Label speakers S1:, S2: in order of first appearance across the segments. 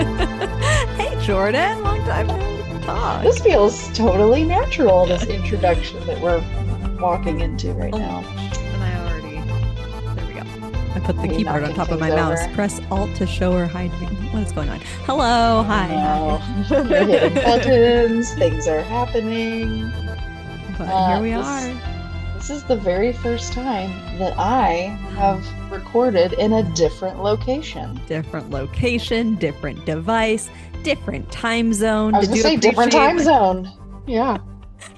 S1: Hey, Jordan, long time no talk.
S2: This feels totally natural, this introduction that we're walking into right
S1: Oh,
S2: now.
S1: and I already, there we go. I put
S2: Are
S1: the
S2: you
S1: keyboard on
S2: knocking
S1: top of
S2: things
S1: my mouse.
S2: over?
S1: Press Alt to show or hide. What is going on? Hello,
S2: Oh
S1: hi.
S2: no, we're hitting buttons, things are happening.
S1: But here we
S2: This
S1: are.
S2: this is the very first time that I have recorded in a different location.
S1: Different location, different device, different time
S2: I
S1: zone.
S2: was
S1: Did
S2: gonna
S1: you
S2: say different
S1: appreciate
S2: time
S1: that?
S2: zone. Yeah,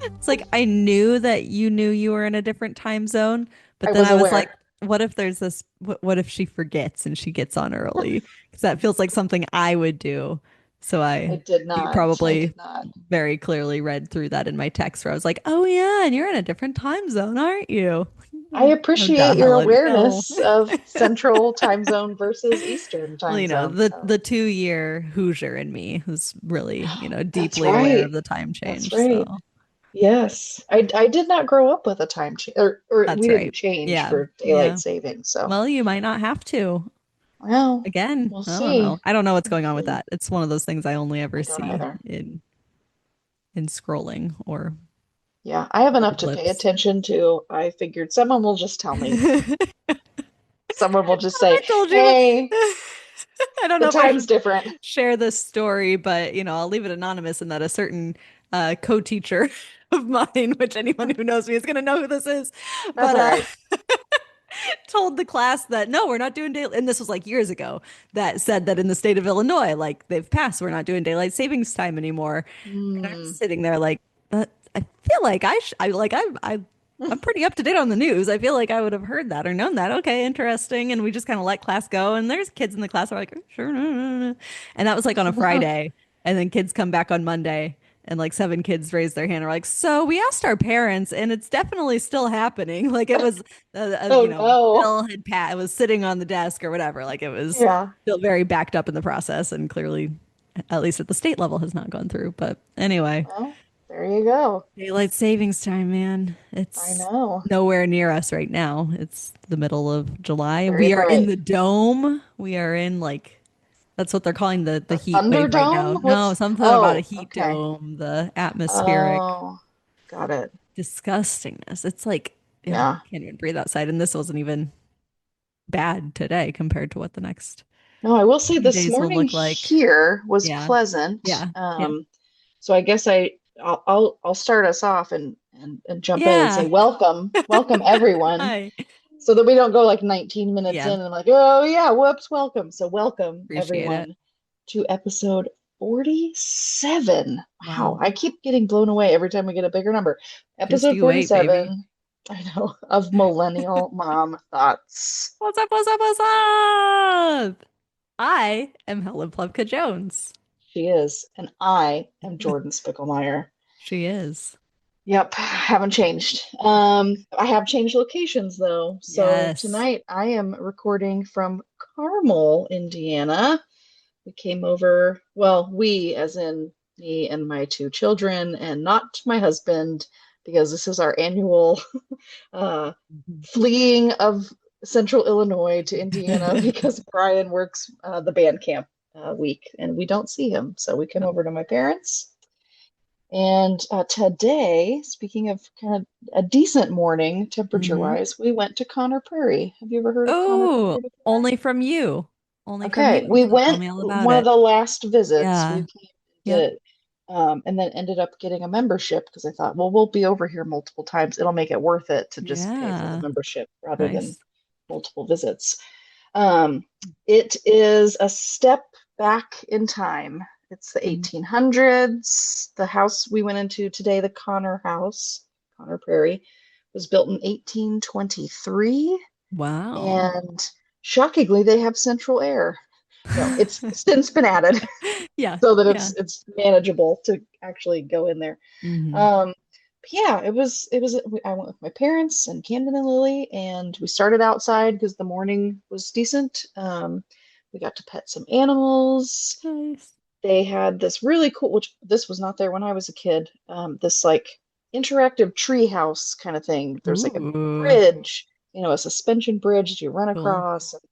S1: It's like I knew that you knew you were in a different time zone, but
S2: I
S1: then
S2: was
S1: I was like,
S2: aware.
S1: what if there's this, what if she forgets and she gets on early? Because that feels like something I would do. So
S2: I
S1: I,
S2: did
S1: you
S2: not. I
S1: probably
S2: did not.
S1: very clearly read through that in my text where I was like, oh yeah, and you're in a different time zone, aren't you?
S2: I
S1: How the
S2: appreciate your
S1: hell I know.
S2: awareness of Central time zone versus Eastern
S1: Well,
S2: time zone.
S1: the
S2: So
S1: 2 year Hoosier in me who's really,
S2: that's
S1: deeply aware of
S2: right.
S1: the time
S2: That's
S1: change.
S2: right.
S1: So
S2: Yes. I did not grow up with a time change, or
S1: that's
S2: we didn't
S1: right.
S2: change
S1: Yeah.
S2: for daylight
S1: Yeah.
S2: savings. So,
S1: Well, you might not have to.
S2: well,
S1: Again,
S2: we'll
S1: I don't
S2: see.
S1: know. I don't know what's
S2: We'll
S1: going on with
S2: see.
S1: that. It's one of those things I only ever
S2: I don't
S1: see
S2: either.
S1: in scrolling or
S2: Yeah, I have enough
S1: little
S2: to pay
S1: blips.
S2: attention to. I figured someone will just tell me.
S1: I
S2: Someone will just say,
S1: told you.
S2: "Hey,
S1: I don't
S2: the
S1: know if I
S2: time's
S1: should
S2: different."
S1: share this story, but I'll leave it anonymous in that a certain co-teacher of mine, which anyone who knows me is going to know who this is,
S2: That's
S1: but
S2: all right.
S1: told the class that no, we're not doing daylight, and this was like years ago, that said that in the state of Illinois, like they've passed, we're not doing daylight savings time anymore. And I'm
S2: Hmm.
S1: sitting there like, but I feel like I'm pretty up to date on the news. I feel like I would have heard that or known that. Okay, interesting. And we just kind of let class go. And there's kids in the class who are like, sure. No, no, no. And that was like on a Friday. And then kids come back on Monday and like seven kids raised their hand and were like, so we asked our parents and it's definitely still happening. Like it was,
S2: Oh no.
S1: bill had it was sitting on the desk or whatever. Like it was
S2: Yeah.
S1: still very backed up in the process and clearly, at least at the state level, has not gone through. But anyway,
S2: Well, there you go.
S1: daylight savings time, man.
S2: I
S1: It's
S2: know.
S1: nowhere near us right now. It's the middle of July.
S2: Very
S1: We are in
S2: bright.
S1: the dome. We are in like that's what they're calling the
S2: The
S1: heat wave right now.
S2: Thunderdome?
S1: No,
S2: What's
S1: something about a
S2: Oh,
S1: heat
S2: okay.
S1: dome, the atmospheric
S2: Oh, got it.
S1: disgustingness. It's like, yeah,
S2: Yeah.
S1: can't even breathe outside. And this wasn't even bad today compared to what the next
S2: No, I will say
S1: few
S2: this
S1: days will
S2: morning
S1: look like.
S2: here was
S1: Yeah.
S2: pleasant.
S1: Yeah. Yeah.
S2: So I guess I'll start us off and jump in and say
S1: Yeah.
S2: welcome, welcome everyone,
S1: Hi.
S2: so that we don't go like 19 minutes in
S1: Yeah.
S2: and I'm like, oh yeah, whoops, welcome. So welcome
S1: Appreciate it.
S2: everyone to episode 47. Wow,
S1: Wow.
S2: I keep getting blown away every time we get a bigger number.
S1: Just
S2: Episode
S1: you wait, baby.
S2: 47, I know, of Millennial Mom Thoughts.
S1: What's up? What's up? What's up? I am Helen Plevka-Jones.
S2: She is, and I am Jordan Spickelmeyer.
S1: She is.
S2: Yep, haven't changed. I have changed locations though. So
S1: Yes.
S2: tonight I am recording from Carmel, Indiana. We came over, well, we, as in me and my two children, and not my husband, because this is our annual uh,
S1: Mhm.
S2: fleeing of Central Illinois to Indiana because Brian works the band camp week and we don't see him. So we came
S1: Yep.
S2: over to my parents. And today, speaking of kind of a decent morning temperature
S1: Hmm.
S2: wise, we went to Connor Prairie. Have you ever heard of Connor
S1: Oh,
S2: Prairie before?
S1: only from you. Only from you.
S2: Okay, we
S1: So tell
S2: went
S1: me all about
S2: one of
S1: it.
S2: the last visits. We
S1: Yeah.
S2: came and
S1: Yep.
S2: did it, and then ended up getting a membership because I thought, well, we'll be over here multiple times. It'll make it worth it to just pay for the
S1: Yeah.
S2: membership rather than
S1: Nice.
S2: multiple visits. Um, it is a step back in time. It's the
S1: Mhm.
S2: 1800s. The house we went into today, the Connor House, Connor Prairie, was built in 1823.
S1: Wow.
S2: And shockingly, they have central air. No, it's since been added
S1: Yeah.
S2: so that
S1: Yeah.
S2: it's manageable to actually go in there.
S1: Hmm.
S2: Um, but yeah, it was. I went with my parents and Camden and Lily, and we started outside because the morning was decent. We got to pet some animals.
S1: Nice.
S2: They had this really cool, which this was not there when I was a kid. This like interactive tree house kind of thing. There's like a
S1: Ooh.
S2: bridge, a suspension bridge that you run
S1: Cool.
S2: across. And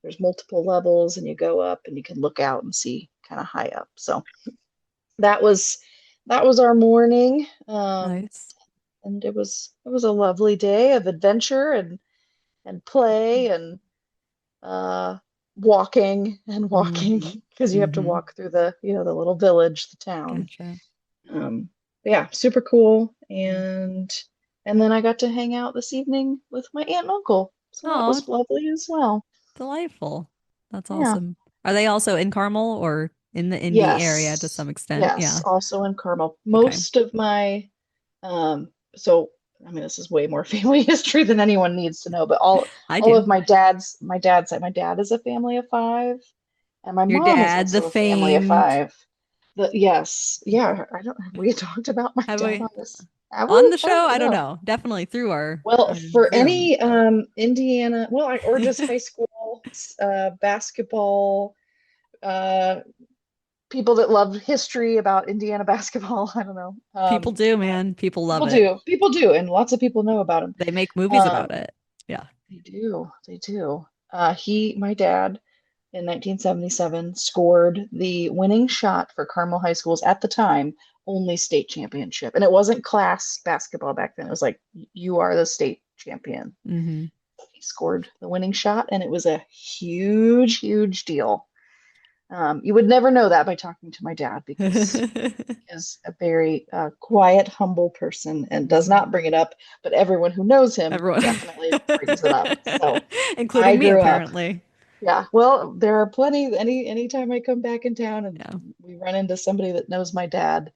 S2: there's multiple levels, and you go up, and you can look out and see kind of high up. So that was that was our morning.
S1: Nice.
S2: And it was a lovely day of adventure and play and uh walking and walking
S1: Mm-hmm.
S2: because you have to
S1: Mm-hmm.
S2: walk through the, the little village, the town.
S1: Gotcha.
S2: Yeah, super cool. And then I got to hang out this evening with my aunt and uncle. So that
S1: Oh,
S2: was lovely as well.
S1: delightful. That's
S2: Yeah.
S1: awesome. Are they also in Carmel or in the Indy area to
S2: Yes.
S1: some extent?
S2: Yes,
S1: Yeah.
S2: also in Carmel.
S1: Okay.
S2: Most of my so I mean this is way more family history than anyone needs to know, but
S1: I
S2: all
S1: do.
S2: of my dad's side, my dad is a family of five, and my
S1: Your
S2: mom is
S1: dad, the
S2: also a family of
S1: famed.
S2: five. Yes, yeah, I don't have we talked about my
S1: Have
S2: dad
S1: we
S2: on this. Have
S1: on
S2: we?
S1: the
S2: I
S1: show?
S2: don't
S1: I don't
S2: know.
S1: know. Definitely through
S2: Well,
S1: our
S2: for
S1: Zoom.
S2: any Indiana, well, or just high school basketball uh people that love history about Indiana basketball, I don't know.
S1: People do, man. People love it.
S2: People do, and lots of people know about him.
S1: They make movies about
S2: Um,
S1: it. Yeah.
S2: they do. My dad, in 1977 scored the winning shot for Carmel High School's at the time only state championship. And it wasn't class basketball back then. It was like you are the state champion.
S1: Mm-hmm.
S2: He scored the winning shot and it was a huge, huge deal. You would never know that by talking to my dad because he is a very quiet, humble person and does not bring it up, but everyone who knows him
S1: Everyone,
S2: definitely brings it up. So I
S1: including me,
S2: grew up.
S1: apparently.
S2: Yeah, well, there are plenty. Anytime I come back in town and
S1: Yeah.
S2: we run into somebody that knows my dad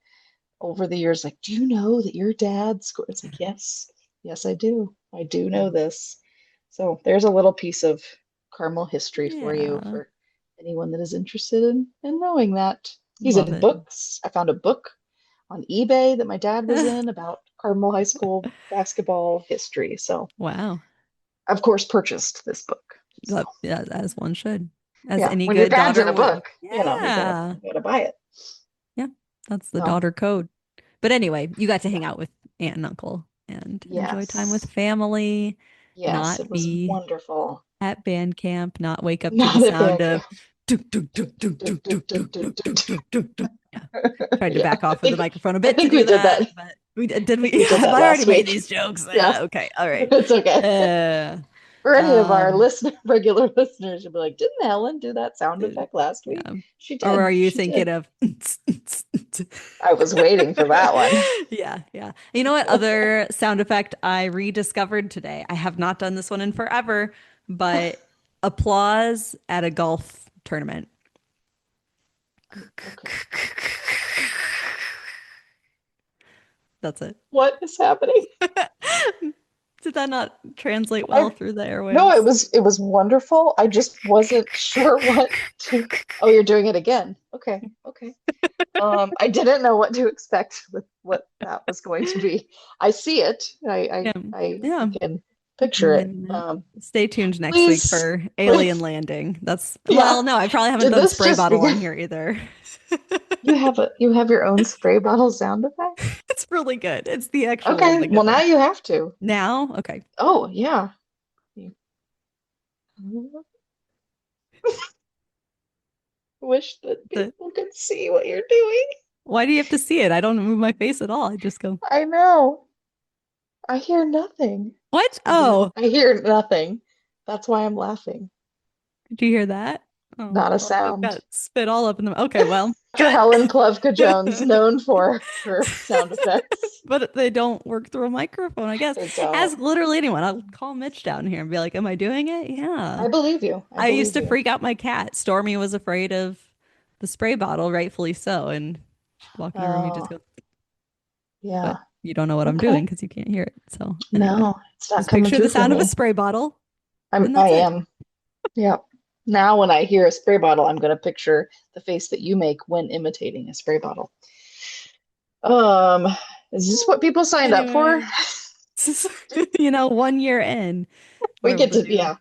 S2: over the years, like, do you know that your dad scored? It's like, yes, yes, I do. I do know this. So there's a little piece of Carmel history for you
S1: Yeah.
S2: for anyone that is interested in knowing that. He's
S1: Love
S2: in
S1: it.
S2: books. I found a book on eBay that my dad was in about Carmel High School basketball history. So,
S1: Wow.
S2: of course, purchased this book. So.
S1: Yeah, as one should. As
S2: Yeah,
S1: any
S2: when your
S1: good
S2: dad's in
S1: daughter
S2: a
S1: would.
S2: book,
S1: Yeah.
S2: you gotta buy it.
S1: Yeah. That's the
S2: So
S1: daughter code. But anyway, you got to hang out with aunt and uncle and enjoy time with
S2: yes,
S1: family,
S2: yes,
S1: not
S2: it was
S1: be
S2: wonderful.
S1: at band camp, not wake up to the
S2: Not a
S1: sound
S2: bad
S1: of
S2: camp.
S1: duk, duk, duk, duk, duk, duk, duk, duk, duk, duk, duk, duk. Yeah. Tried to
S2: Yeah,
S1: back off of the microphone a
S2: I
S1: bit to
S2: think we
S1: do
S2: did
S1: that,
S2: that.
S1: but did
S2: I
S1: we
S2: think we did
S1: have
S2: that
S1: I already
S2: last
S1: made
S2: week.
S1: these jokes?
S2: Yeah,
S1: Okay, all right.
S2: it's okay.
S1: Uh
S2: For any of our
S1: um
S2: regular listeners, you'll be like, didn't Helen do that sound
S1: uh,
S2: effect last week?
S1: yeah.
S2: She
S1: Or
S2: did.
S1: are you
S2: She
S1: thinking
S2: did.
S1: of
S2: I was waiting for that one.
S1: Yeah, yeah. You know what other sound effect I rediscovered today? I have not done this one in forever, but applause at a golf tournament.
S2: Okay.
S1: That's it.
S2: What is happening?
S1: Did that not translate well
S2: I
S1: through the
S2: No,
S1: airwaves?
S2: it was wonderful. I just wasn't sure what to. Oh, you're doing it again. Okay, okay. I didn't know what to expect with what that was going to be. I see it.
S1: Yeah,
S2: I
S1: yeah.
S2: can
S1: You
S2: picture
S1: can
S2: it.
S1: win that. Stay tuned next week
S2: Please,
S1: for Alien
S2: please,
S1: Landing. That's,
S2: yeah.
S1: well, no, I probably haven't
S2: Did
S1: done
S2: this
S1: spray
S2: just
S1: bottle
S2: begin?
S1: on here either.
S2: You have your own spray bottle sound effect?
S1: It's really good. It's the actual
S2: Okay, well now
S1: beginning.
S2: you have to.
S1: Now, okay.
S2: Oh, yeah. You- Wish that
S1: The,
S2: people could see what you're doing.
S1: why do you have to see it? I don't move my face at all. I just go,
S2: I know. I hear nothing.
S1: what? Oh,
S2: I hear nothing. That's why I'm laughing.
S1: did you hear that? Oh,
S2: Not a
S1: well, we've
S2: sound.
S1: got spit all up in the, okay, well,
S2: Dr.
S1: good.
S2: Helen Plevka-Jones, known for her sound effects.
S1: But they don't work through a microphone, I guess.
S2: They don't.
S1: Ask literally anyone. I'll call Mitch down here and be like, am I doing it? Yeah.
S2: I believe you. I
S1: I used
S2: believe
S1: to
S2: you.
S1: freak out my cat. Stormy was afraid of the spray bottle, rightfully so. And she'd walk in the room, you just
S2: Oh,
S1: go, but
S2: yeah.
S1: you don't know what I'm doing
S2: Okay.
S1: because you can't hear it. So anyway,
S2: No, it's not
S1: just
S2: coming
S1: picture the
S2: through for
S1: sound of a
S2: me.
S1: spray bottle, and
S2: I
S1: that's it.
S2: am. Yep. Now, when I hear a spray bottle, I'm going to picture the face that you make when imitating a spray bottle. Um, is this what people signed up for?
S1: Anyway, 1 year in,
S2: We
S1: we're able
S2: get
S1: to
S2: to,
S1: do
S2: yeah,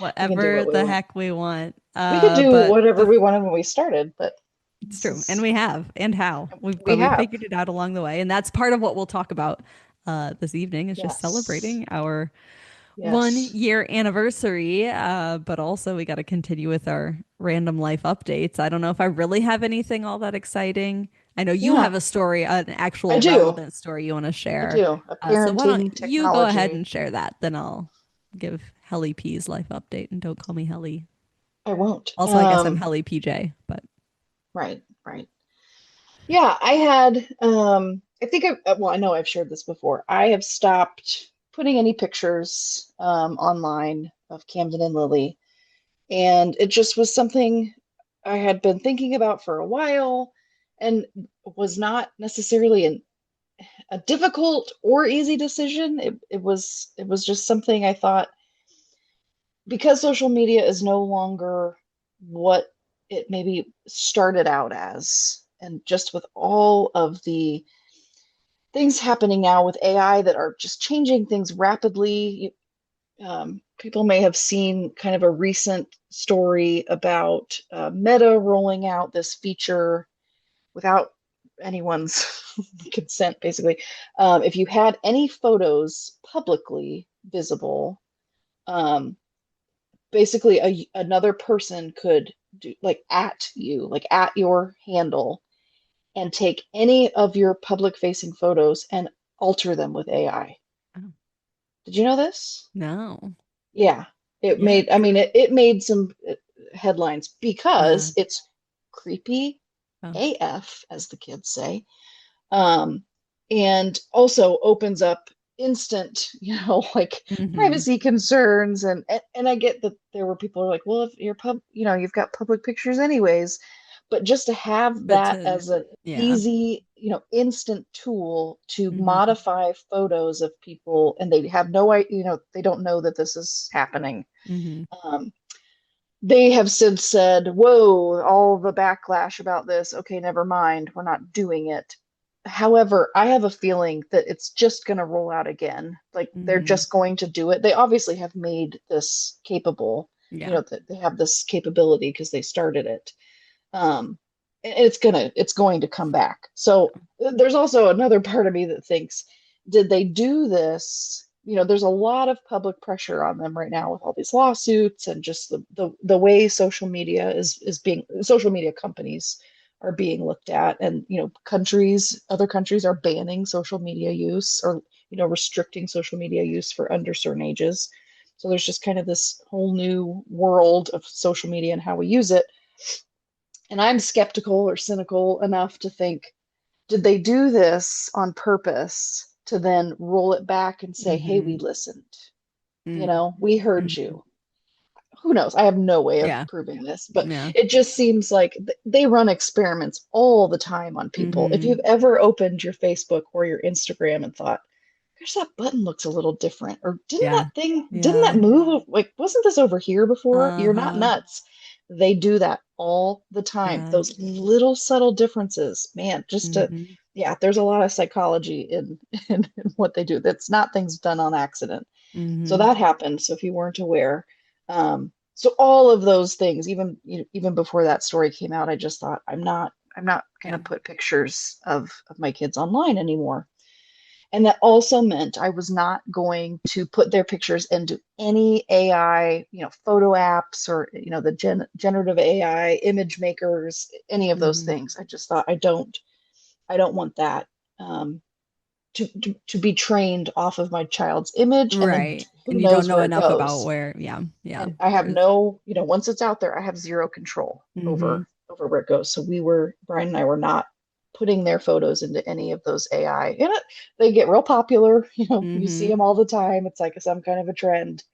S2: we can do
S1: whatever
S2: what we
S1: the
S2: want.
S1: heck we want.
S2: We could do
S1: But
S2: whatever we wanted when we started, but
S1: it's
S2: this
S1: true, and
S2: is,
S1: we have, and how
S2: we
S1: we've
S2: have.
S1: figured it out along the way, and that's part of what we'll talk about this evening is just
S2: Yes.
S1: celebrating our one
S2: Yes.
S1: year anniversary, but also we got to continue with our random life updates. I don't know if I really have anything all that exciting. I know you have
S2: Yeah,
S1: a story, an
S2: I
S1: actual
S2: do.
S1: relevant story you want to
S2: I
S1: share.
S2: do. A
S1: So why don't
S2: parenting
S1: you go ahead
S2: technology.
S1: and share that? Then I'll give Helly P's life update and don't call me Helly.
S2: I won't.
S1: Also, I guess I'm Helly PJ, but
S2: Right, right. Yeah, I had I think well, I know I've shared this before. I have stopped putting any pictures online of Camden and Lily, and it just was something I had been thinking about for a while and was not necessarily a difficult or easy decision. It was just something I thought, because social media is no longer what it maybe started out as, and just with all of the things happening now with AI that are just changing things rapidly. People may have seen kind of a recent story about Meta rolling out this feature without anyone's consent, basically. If you had any photos publicly visible, um, basically another person could do like at you, like at your handle, and take any of your public facing photos and alter them with AI.
S1: oh,
S2: Did you know this?
S1: no.
S2: Yeah. It
S1: Yeah.
S2: made, I mean, it made some headlines
S1: Uh,
S2: because it's creepy
S1: oh.
S2: AF, as the kids say. Um, and also opens up instant, like
S1: Hmm.
S2: privacy concerns. And I get that there were people who are like, well, if you're you've got public pictures anyways, but just to have
S1: But
S2: that
S1: to,
S2: as an
S1: yeah.
S2: easy, instant tool to
S1: Hmm.
S2: modify photos of people, and they have no idea, they don't know that this is happening.
S1: Hmm.
S2: Um, they have since said, whoa, all the backlash about this. Okay, never mind. We're not doing it. However, I have a feeling that it's just going to roll out again. Like they're
S1: Hmm.
S2: just going to do it. They obviously have made this capable,
S1: Yeah.
S2: that they have this capability because they started it. Um, and it's going to come back. So there's also another part of me that thinks, did they do this? There's a lot of public pressure on them right now with all these lawsuits and just the way social media companies are being looked at, and other countries are banning social media use, or restricting social media use for under certain ages. So there's just kind of this whole new world of social media and how we use it. And I'm skeptical or cynical enough to think, did they do this on purpose to then roll it back and say, hey, we
S1: Hmm.
S2: listened?
S1: Hmm.
S2: We heard
S1: Hmm.
S2: you. Who knows? I have no way of
S1: Yeah.
S2: proving this, but
S1: Yeah.
S2: it just seems like they run experiments all the time on people. If
S1: Hmm.
S2: you've ever opened your Facebook or your Instagram and thought, gosh, that button looks a little different, or
S1: Yeah.
S2: didn't that
S1: Yeah.
S2: move? Like, wasn't this over here before? You're not
S1: Uh-huh.
S2: nuts. They do that all the time.
S1: Yeah.
S2: Those little subtle differences, man,
S1: Hmm.
S2: yeah, there's a lot of psychology in what they do. That's not things done on accident. So
S1: Hmm.
S2: that happened. So if you weren't aware, so all of those things, even before that story came out, I just thought, I'm not going
S1: Yeah.
S2: to put pictures of my kids online anymore. And that also meant I was not going to put their pictures into any AI, photo apps, or, the generative AI image makers, any of those
S1: Hmm.
S2: things. I just thought, I don't want that, um, to be trained off of my child's image. And then
S1: Right.
S2: who
S1: And you don't
S2: knows
S1: know
S2: where it
S1: enough about
S2: goes.
S1: where, yeah. Yeah.
S2: And I have
S1: There's,
S2: no, once it's out there, I have zero control
S1: hmm.
S2: over where it goes. So Brian and I were not putting their photos into any of those AI. And they get real popular. You see
S1: Hmm.
S2: them all the time. It's like some kind of a trend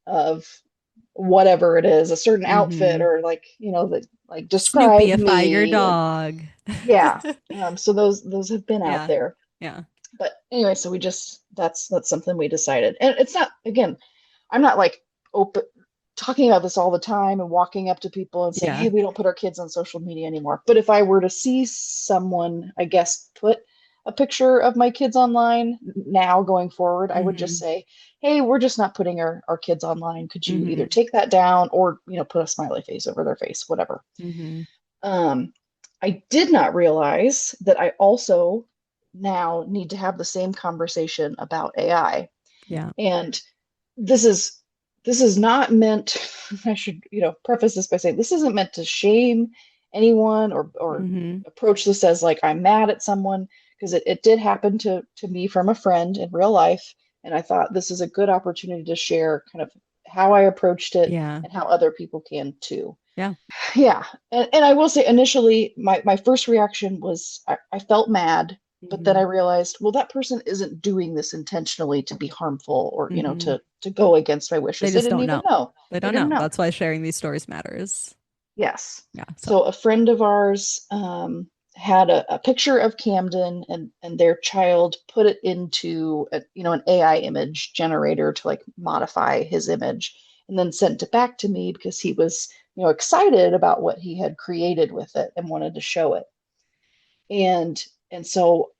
S2: of whatever it is, a certain outfit,
S1: Hmm.
S2: or like, that like describe
S1: Snoopyify your
S2: me. And
S1: dog.
S2: yeah. So those have been out
S1: Yeah.
S2: there.
S1: Yeah.
S2: But anyway, so that's something we decided. And it's not, again, I'm not like open talking about this all the time and walking up to people and saying,
S1: Yeah.
S2: hey, we don't put our kids on social media anymore. But if I were to see someone, I guess, put a picture of my kids online now going forward, I would just
S1: Hmm.
S2: say, hey, we're just not putting our kids online. Could you either
S1: Hmm.
S2: take that down, or, put a smiley face over their face, whatever.
S1: Hmm.
S2: Um, I did not realize that I also now need to have the same conversation about AI.
S1: Yeah.
S2: And this is this is not meant, I should, preface this by saying this isn't meant to shame anyone or
S1: Hmm.
S2: approach this as like I'm mad at someone, because it did happen to me from a friend in real life, and I thought this is a good opportunity to share kind of how I approached it
S1: Yeah.
S2: and how other people can too.
S1: Yeah.
S2: Yeah. And I will say initially my first reaction was I felt mad, but then I
S1: Hmm.
S2: realized, well, that person isn't doing this intentionally to be harmful or,
S1: Hmm.
S2: to go against my
S1: They
S2: wishes. They
S1: just
S2: didn't
S1: don't
S2: even
S1: know.
S2: know.
S1: They
S2: They
S1: don't
S2: didn't
S1: know.
S2: know.
S1: That's why sharing these stories matters.
S2: Yes.
S1: Yeah. So,
S2: So a friend of ours had a picture of Camden, and their child put it into an AI image generator to like modify his image, and then sent it back to me because he was excited about what he had created with it and wanted to show it. And so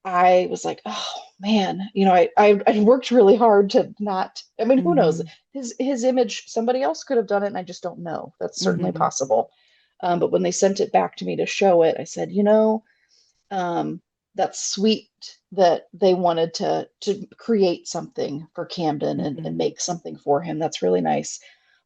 S2: I was like, oh man, I worked really hard to not. I mean, who knows?
S1: hmm.
S2: His image, somebody else could have done it, and I just don't know. That's certainly
S1: Hmm.
S2: possible. But when they sent it back to me to show it, I said, um, that's sweet that they wanted to create something for Camden and
S1: Hmm.
S2: make something for him. That's really nice.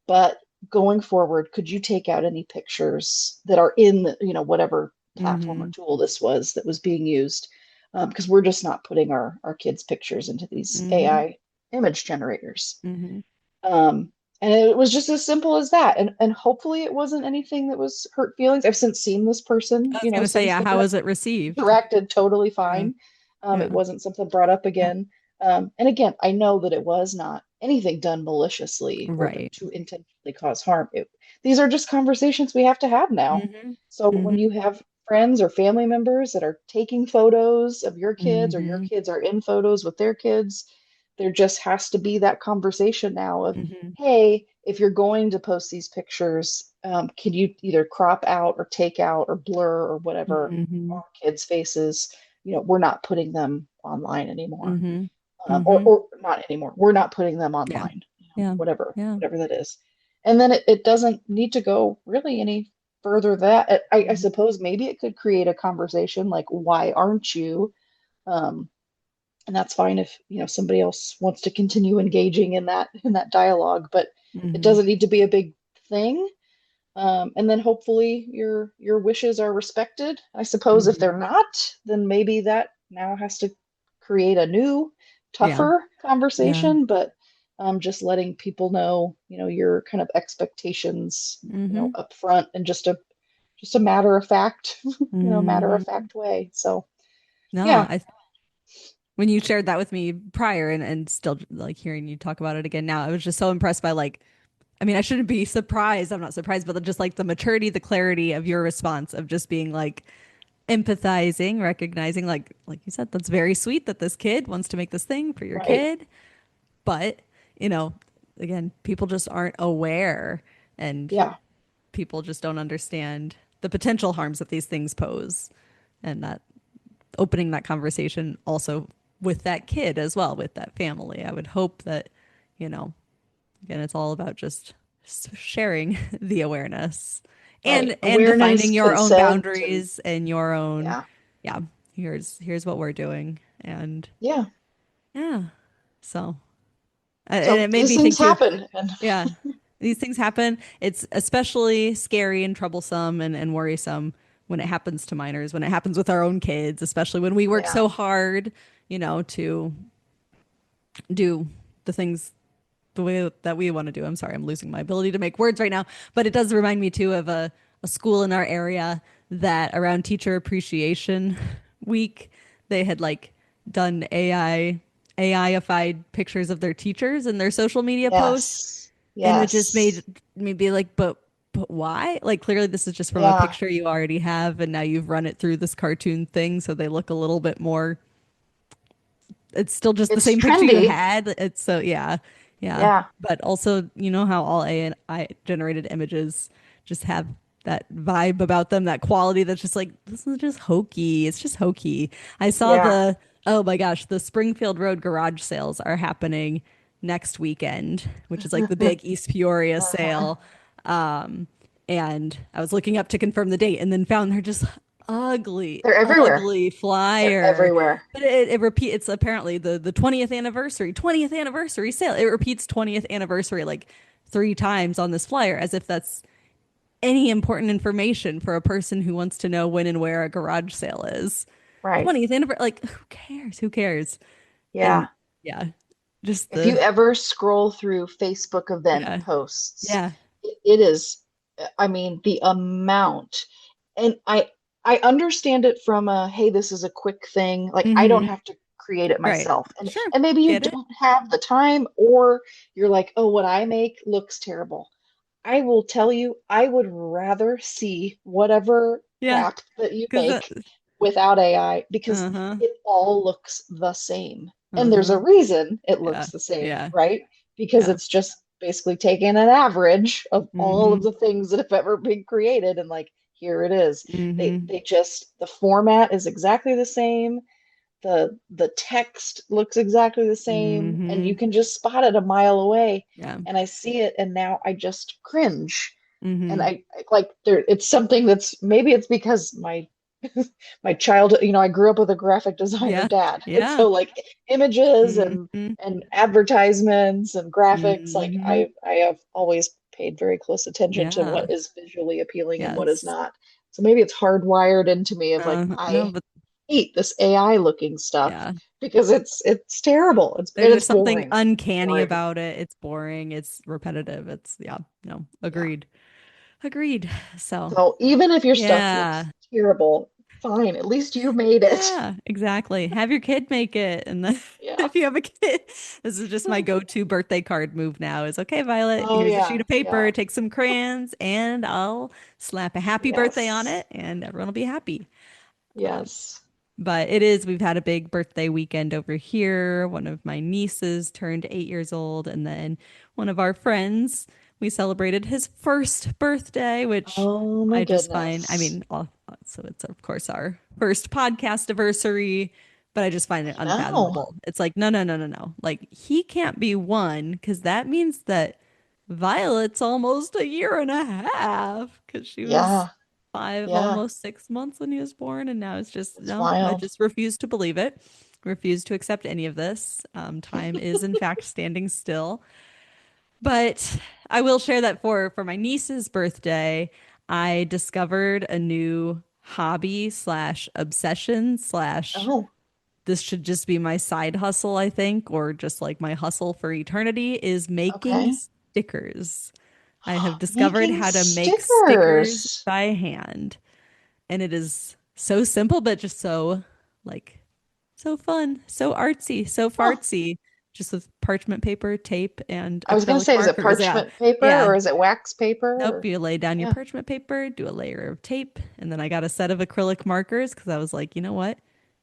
S2: But going forward, could you take out any pictures that are in whatever platform or
S1: Hmm.
S2: tool this was that was being used? Because we're just not putting our kids' pictures into these
S1: Hmm.
S2: AI image generators.
S1: Hmm.
S2: Um, and it was just as simple as that. And hopefully it wasn't anything that was hurt feelings. I've since seen this person,
S1: I was gonna say,
S2: since
S1: yeah,
S2: then
S1: how was it received?
S2: interacted totally
S1: Yeah.
S2: fine. It
S1: Yeah.
S2: wasn't something brought up
S1: Yeah.
S2: again. And again, I know that it was not anything done maliciously or
S1: Right.
S2: to intentionally cause harm. These are just conversations we have to have now.
S1: Hmm.
S2: So when
S1: Hmm.
S2: you have friends or family members that are taking photos of your kids, or your
S1: Hmm.
S2: kids are in photos with their kids, there just has to be that conversation now of,
S1: Hmm.
S2: hey, if you're going to post these pictures, can you either crop out or take out or blur or whatever
S1: Hmm.
S2: our kids' faces? We're not putting them online anymore,
S1: Hmm.
S2: or
S1: Hmm.
S2: or not anymore. We're not putting them
S1: Yeah.
S2: online,
S1: Yeah. Yeah.
S2: whatever that is. And then it doesn't need to go really any further. That I
S1: Hmm.
S2: suppose maybe it could create a conversation like, why aren't you? Um, and that's fine if somebody else wants to continue engaging in that dialogue, but it
S1: Hmm.
S2: doesn't need to be a big thing. And then hopefully your wishes are respected. I suppose if
S1: Hmm.
S2: they're not, then maybe that now has to create a new,
S1: Yeah.
S2: tougher
S1: Yeah.
S2: conversation. But just letting people know, your kind of expectations,
S1: Hmm.
S2: up front, and just a matter of fact, matter of
S1: Hmm.
S2: fact way. So
S1: No,
S2: yeah,
S1: when you shared that with me prior and still like hearing you talk about it again now, I was just so impressed by like, I mean, I shouldn't be surprised. I'm not surprised, but just like the maturity, the clarity of your response of just being like empathizing, recognizing like you said, that's very sweet that this kid wants to make this thing for your
S2: right.
S1: kid. But, you know, again, people just aren't aware and
S2: Yeah,
S1: people just don't understand the potential harms that these things pose. And that opening that conversation also with that kid as well, with that family. I would hope that, you know, again, it's all about just sharing the awareness
S2: right.
S1: and
S2: Awareness,
S1: defining your own
S2: consent, and
S1: boundaries and your own,
S2: yeah,
S1: yeah, here's what we're doing. And
S2: yeah.
S1: yeah. So, and
S2: So
S1: it made
S2: these
S1: me
S2: things
S1: think too,
S2: happen, and
S1: yeah, these things happen. It's especially scary and troublesome and worrisome when it happens to minors, when it happens with our own kids, especially when we work
S2: yeah,
S1: so hard, to do the things the way that we want to do. I'm sorry, I'm losing my ability to make words right now, but it does remind me too of a school in our area that around Teacher Appreciation Week, they had like done AI-ified pictures of their teachers and their social media posts.
S2: yes,
S1: And it just made
S2: yes,
S1: me be like, but why? Like clearly this is just from a
S2: yeah.
S1: picture you already have and now you've run it through this cartoon thing so they look a little bit more, it's still just the
S2: It's
S1: same picture you
S2: trendy.
S1: had. It's so yeah. Yeah.
S2: Yeah,
S1: But also, you know how all AI generated images just have that vibe about them, that quality that's just like, this is just hokey. It's just hokey. I saw
S2: yeah.
S1: oh my gosh, the Springfield Road garage sales are happening next weekend, which is like the big East Peoria
S2: Uh-huh.
S1: sale. And I was looking up to confirm the date and then found they're just ugly,
S2: They're everywhere.
S1: ugly
S2: They're
S1: flyer.
S2: everywhere.
S1: But it repeats, it's apparently the 20th anniversary sale. It repeats 20th anniversary like three times on this flyer as if that's any important information for a person who wants to know when and where a garage sale is.
S2: Right.
S1: 20th anniversary, like who cares? Who cares? And
S2: Yeah.
S1: yeah, just
S2: If you
S1: the
S2: ever scroll through Facebook event
S1: yeah,
S2: posts,
S1: yeah.
S2: it is, I mean, the amount. And I understand it from a, hey, this is a quick thing. Like I don't
S1: Mm-hmm.
S2: have to create it
S1: Right.
S2: myself.
S1: Sure.
S2: And maybe you
S1: Get it?
S2: don't have the time or you're like, oh, what I make looks terrible. I will tell you, I would rather see whatever
S1: Yeah.
S2: crap that you
S1: Because that
S2: make without AI because
S1: uh-huh.
S2: it all looks the same. And there's a
S1: Uh-huh.
S2: reason it
S1: Yeah.
S2: looks the same,
S1: Yeah.
S2: right? Because
S1: Yeah.
S2: it's just basically taking an average of all of
S1: Mm-hmm.
S2: the things that have ever been created and like, here it is.
S1: Mm-hmm.
S2: They just the format is exactly the same, the text looks exactly the same, and
S1: Mm-hmm.
S2: you can just spot it a mile away.
S1: Yeah.
S2: And I see it, and now I just cringe. And
S1: Mm-hmm.
S2: like there, it's something that's maybe it's because my childhood, I grew up with a graphic designer
S1: Yeah.
S2: dad, and
S1: Yeah.
S2: so like images
S1: Mm-hmm.
S2: and advertisements and graphics, like
S1: Mm-hmm.
S2: I have always paid very close attention to
S1: Yeah.
S2: what is visually appealing and what is
S1: Yes.
S2: not. So maybe it's hardwired into me of like
S1: No,
S2: I
S1: but
S2: hate this AI looking stuff
S1: yeah.
S2: because it's terrible.
S1: There's
S2: It's
S1: something
S2: boring.
S1: uncanny
S2: Boring.
S1: about it. It's boring. It's repetitive. It's yeah. No,
S2: Yeah.
S1: agreed. Agreed. So
S2: So even if your stuff looks
S1: yeah.
S2: terrible, fine. At least you made it.
S1: Yeah, exactly. Have your kid make it. And then
S2: Yeah.
S1: if you have a kid, this is just my go-to birthday card move now is okay, Violet,
S2: Oh
S1: here's a sheet
S2: yeah.
S1: of paper,
S2: Yeah.
S1: take some crayons, and I'll slap a happy birthday on
S2: Yes.
S1: it and everyone will be happy.
S2: Yes.
S1: But it is, we've had a big birthday weekend over here. One of my nieces turned 8 years old, and then one of our friends, we celebrated his first birthday, which
S2: Oh my
S1: I just find, I
S2: goodness.
S1: mean, so it's of course our first podcast anniversary, but I just find it
S2: I know.
S1: unfathomable. It's like, no, no, no, no, no. Like, he can't be one because that means that Violet's almost a year and a half because she was
S2: Yeah.
S1: 5,
S2: Yeah.
S1: almost 6 months when he was born, and now it's just
S2: It's
S1: no. I
S2: wild.
S1: just refuse to believe it. Refuse to accept any of this. Time is in fact standing still. But I will share that for my niece's birthday, I discovered a new hobby slash obsession slash
S2: Oh,
S1: this should just be my side hustle, I think, or just like my hustle for eternity is making
S2: okay.
S1: stickers. I have discovered
S2: Making
S1: how to make stickers
S2: stickers.
S1: by hand. And it is so simple, but just so like so fun, so artsy, so
S2: Huh.
S1: fartsy, just with parchment paper, tape, and
S2: I was gonna
S1: acrylic
S2: say, is it
S1: markers. Yeah.
S2: parchment paper
S1: Yeah.
S2: or is it wax paper
S1: Nope.
S2: or
S1: You lay down your
S2: yeah.
S1: parchment paper, do a layer of tape, and then I got a set of acrylic markers because I was like, you know what?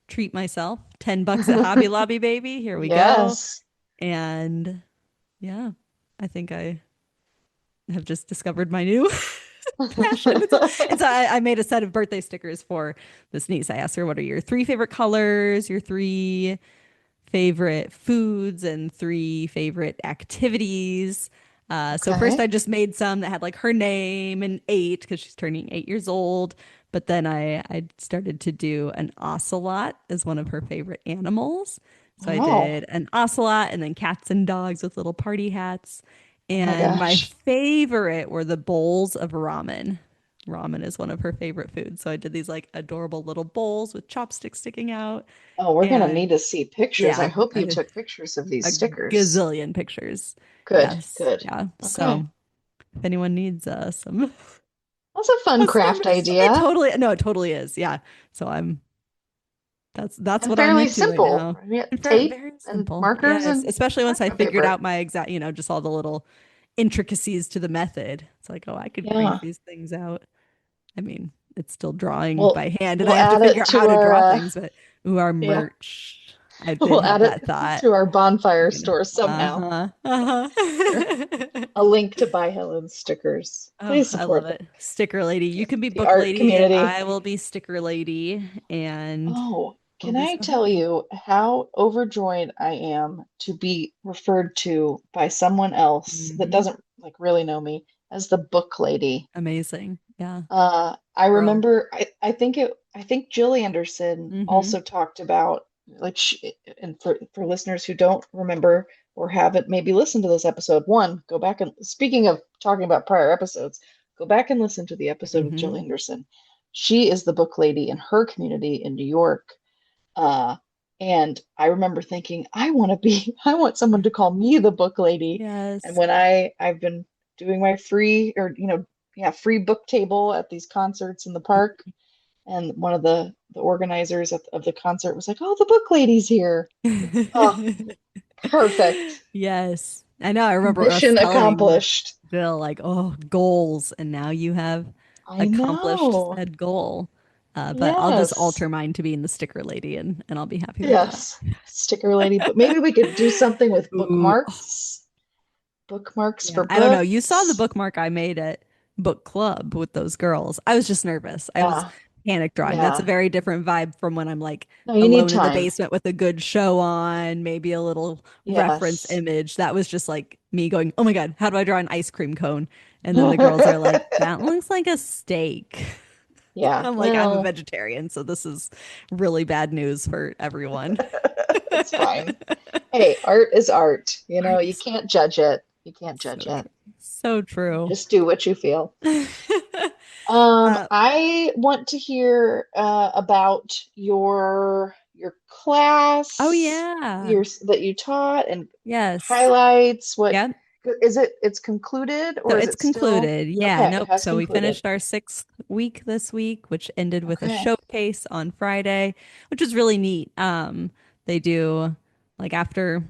S1: Treat myself. $10 at Hobby Lobby, baby. Here we go.
S2: Yes.
S1: And yeah, I think I have just discovered my new passion. I made a set of birthday stickers for this niece. I asked her, what are your three favorite colors, your three favorite foods, and three favorite activities. So first
S2: Okay.
S1: I just made some that had like her name and eight because she's turning 8 years old. But then I started to do an ocelot as one of her favorite animals. So I
S2: Oh.
S1: did an ocelot and then cats and dogs with little party hats.
S2: Oh my
S1: And my
S2: gosh.
S1: favorite were the bowls of ramen. Ramen is one of her favorite foods. So I did these like adorable little bowls with chopsticks sticking out.
S2: Oh, we're gonna
S1: And
S2: need to see pictures. I
S1: yeah,
S2: hope you took pictures of these
S1: a
S2: stickers.
S1: gazillion pictures.
S2: Good,
S1: Yes.
S2: good.
S1: Yeah.
S2: Okay.
S1: So if anyone needs some
S2: That's a fun
S1: custom,
S2: craft idea
S1: it totally is. Yeah. So that's
S2: and
S1: what I'm
S2: fairly
S1: into right
S2: simple.
S1: now.
S2: Yeah,
S1: And very,
S2: tape
S1: very
S2: and
S1: simple.
S2: markers
S1: Yes.
S2: and
S1: Especially once I
S2: parchment
S1: figured
S2: paper.
S1: out my exact, just all the little intricacies to the method. It's like, oh, I could crank
S2: Yeah.
S1: these things out. I mean, it's still drawing
S2: We'll
S1: by hand and I
S2: we'll
S1: have to
S2: add
S1: figure
S2: it
S1: out
S2: to
S1: how to
S2: our
S1: draw things, but ooh, our
S2: yeah.
S1: merch. I did
S2: We'll
S1: have
S2: add it
S1: that thought.
S2: to our bonfire
S1: You know.
S2: store somehow.
S1: Uh-huh.
S2: Sure.
S1: Uh-huh.
S2: A link to buy Helen's stickers.
S1: Oh,
S2: Please
S1: I love
S2: support
S1: it. Sticker lady. You can be
S2: the
S1: book
S2: art
S1: lady and
S2: community.
S1: I will be sticker lady and
S2: Oh,
S1: we'll
S2: can
S1: be
S2: I
S1: so
S2: tell
S1: happy.
S2: you how overjoyed I am to be referred to by someone else that
S1: Hmm.
S2: doesn't like really know me as the book lady?
S1: Amazing. Yeah.
S2: I
S1: Bro.
S2: remember I think Jill Anderson
S1: Hmm.
S2: also talked about like and for listeners who don't remember or haven't maybe listened to this episode, one, go back and speaking of talking about prior episodes, go back and listen to the episode with Jill
S1: Hmm.
S2: Anderson. She is the book lady in her community in New York. Uh, and I remember thinking, I want someone to call me the book lady. And
S1: Yes.
S2: when I've been doing my free or, yeah, free book table at these concerts in the park, and one of the organizers of the concert was like, "Oh, the book lady's here." Oh, perfect.
S1: Yes. I know. I remember us
S2: Mission
S1: telling
S2: accomplished.
S1: Bill, like, oh, goals. And now you have
S2: I
S1: accomplished
S2: know.
S1: said goal. But I'll just
S2: Yes.
S1: alter mine to being the sticker lady and I'll be happy with that.
S2: Yes. Sticker lady, but maybe we could do something with
S1: Ooh.
S2: bookmarks. Bookmarks
S1: Yeah,
S2: for
S1: I don't know. You saw the
S2: books.
S1: bookmark I made at book club with those girls. I was just nervous. I was
S2: Yeah.
S1: panic drawing. That's a
S2: Yeah.
S1: very different vibe from when I'm like
S2: No, you need
S1: alone in the
S2: time.
S1: basement with a good show on, maybe a little reference
S2: Yes.
S1: image. That was just like me going, "Oh my God, how do I draw an ice cream cone?" And then the girls are like, "That looks like a steak."
S2: Yeah.
S1: I'm like, "I'm a
S2: Well,
S1: vegetarian, so this is really bad news for everyone."
S2: it's fine. Hey, art is art.
S1: Art
S2: You
S1: is
S2: can't judge it. You can't
S1: so
S2: judge it.
S1: true. So true.
S2: Just do what you feel.
S1: Uh,
S2: I want to hear about your
S1: oh
S2: class,
S1: yeah.
S2: your that you taught, and
S1: Yes.
S2: highlights. What
S1: Yeah.
S2: is it? It's concluded,
S1: So
S2: or is
S1: it's
S2: it still?
S1: concluded. Yeah.
S2: Okay, it
S1: Nope.
S2: has
S1: So we
S2: concluded.
S1: finished our sixth week this week, which ended with a
S2: Okay.
S1: showcase on Friday, which was really neat. They do like after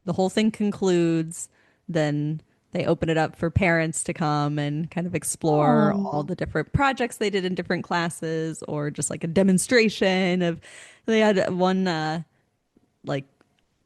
S1: the whole thing concludes, then they open it up for parents to come and kind of explore all
S2: Oh,
S1: the different projects they did in different classes or just like a demonstration of they had one like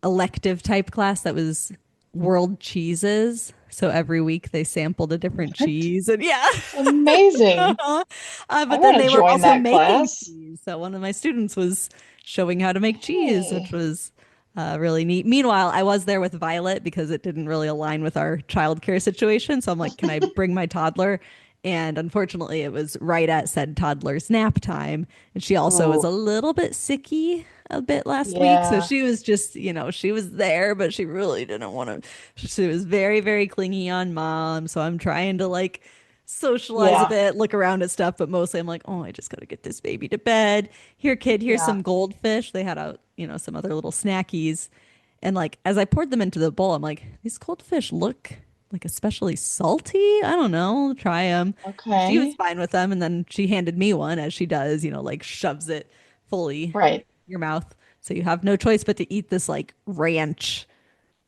S1: elective type class that was world cheeses. So every week they sampled a different
S2: what?
S1: cheese, and yeah.
S2: Amazing. I
S1: But then
S2: want to
S1: they were
S2: join
S1: also
S2: that
S1: making
S2: class.
S1: cheese. So one of my students was showing how to make cheese, which
S2: Hey.
S1: was really neat. Meanwhile, I was there with Violet because it didn't really align with our childcare situation. So I'm like, can I bring my toddler? And unfortunately, it was right at said toddler's nap time. And she also was a
S2: Oh,
S1: little bit sicky a bit last week. So
S2: yeah.
S1: she was just, she was there, but she really didn't want to. She was very, very clingy on mom. So I'm trying to like socialize a
S2: Yeah.
S1: bit, look around at stuff, but mostly I'm like, oh, I just got to get this baby to bed. Here, kid, here's
S2: Yeah.
S1: some goldfish. They had some other little snackies. And like as I poured them into the bowl, I'm like, these goldfish look like especially salty. I don't know. Try them. She was
S2: Okay.
S1: fine with them, and then she handed me one, as she does, like shoves it fully in
S2: Right.
S1: your mouth. So you have no choice but to eat this like ranch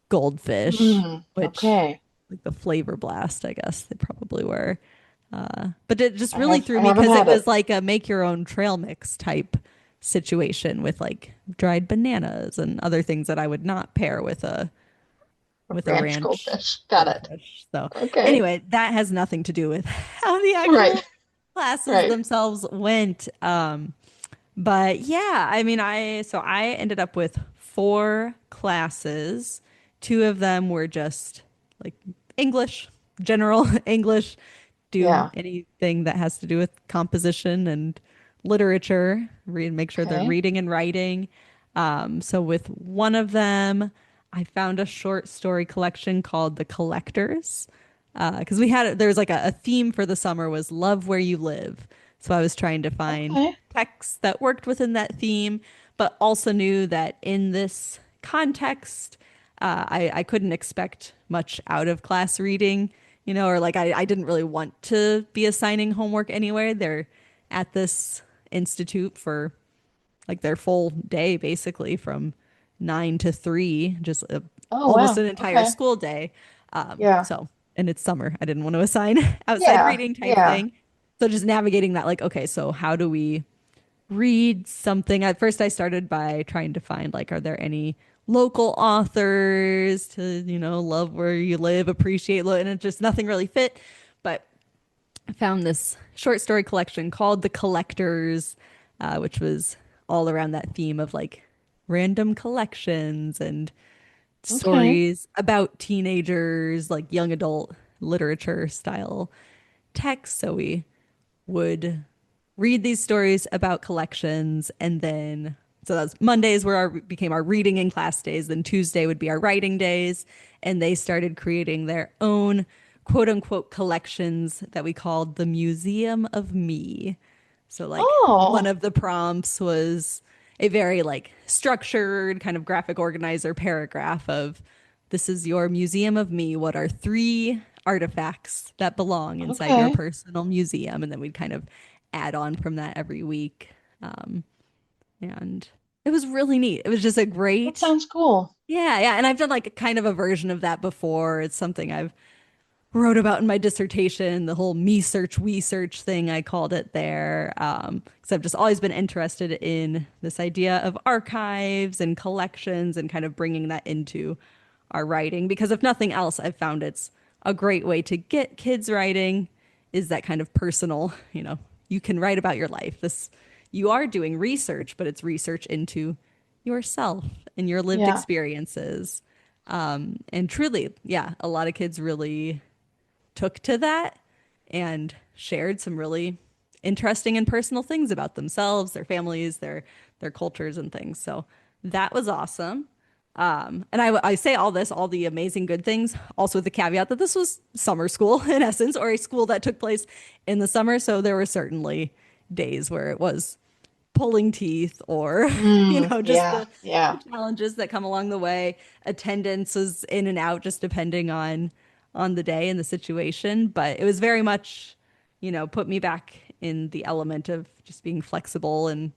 S1: goldfish,
S2: Mm,
S1: which
S2: okay.
S1: like the flavor blast, I guess they probably were. But it just really threw
S2: I
S1: me
S2: haven't
S1: because it
S2: had
S1: was
S2: it
S1: like a make your own trail mix type situation with like dried bananas and other things that I would not pair with a
S2: ranch
S1: ranch
S2: goldfish. Got it.
S1: goldfish. So
S2: Okay.
S1: anyway, that has nothing to do with how the
S2: Right.
S1: actual classes
S2: Right.
S1: themselves went. But yeah, I mean, I ended up with four classes. Two of them were just like English, general English, do
S2: Yeah.
S1: anything that has to do with composition and literature, read, make sure they're
S2: Okay.
S1: reading and writing. So with one of them, I found a short story collection called The Collectors. Because there's like a theme for the summer was love where you live. So I was trying to find
S2: Okay.
S1: texts that worked within that theme, but also knew that in this context, I couldn't expect much out of class reading, or like I didn't really want to be assigning homework anywhere. They're at this institute for like their full day, basically from 9 to 3, just
S2: Oh,
S1: almost
S2: wow.
S1: an entire
S2: Okay.
S1: school day.
S2: Yeah.
S1: And it's summer. I didn't want to assign outside
S2: Yeah.
S1: reading type
S2: Yeah.
S1: thing. So just navigating that, like, okay, so how do we read something? At first, I started by trying to find, like, are there any local authors to, love where you live, appreciate, and it just nothing really fit. But I found this short story collection called The Collectors, which was all around that theme of like random collections and
S2: Okay.
S1: stories about teenagers, like young adult literature style text. So we would read these stories about collections, and then so that's Mondays were our became our reading in class days, then Tuesday would be our writing days, and they started creating their own quote unquote collections that we called the Museum of Me. So like one
S2: Oh,
S1: of the prompts was a very like structured kind of graphic organizer paragraph of this is your museum of me. What are three artifacts that belong inside your
S2: okay.
S1: personal museum? And then we'd kind of add on from that every week. Um, and it was really neat. It was just a
S2: That
S1: great,
S2: sounds cool.
S1: yeah, yeah. And I've done like a kind of a version of that before. It's something I've wrote about in my dissertation, the whole me search, we search thing, I called it there. Because I've just always been interested in this idea of archives and collections and kind of bringing that into our writing. Because if nothing else, I've found it's a great way to get kids writing is that kind of personal, you can write about your life. You are doing research, but it's research into yourself and your lived
S2: Yeah,
S1: experiences. And truly, yeah, a lot of kids really took to that and shared some really interesting and personal things about themselves, their families, their cultures and things. So that was awesome. And I say all this, all the amazing good things, also with the caveat that this was summer school in essence, or a school that took place in the summer. So there were certainly days where it was pulling teeth or, just
S2: yeah,
S1: the
S2: yeah,
S1: challenges that come along the way. Attendance was in and out just depending on the day and the situation. But it was very much, put me back in the element of just being flexible and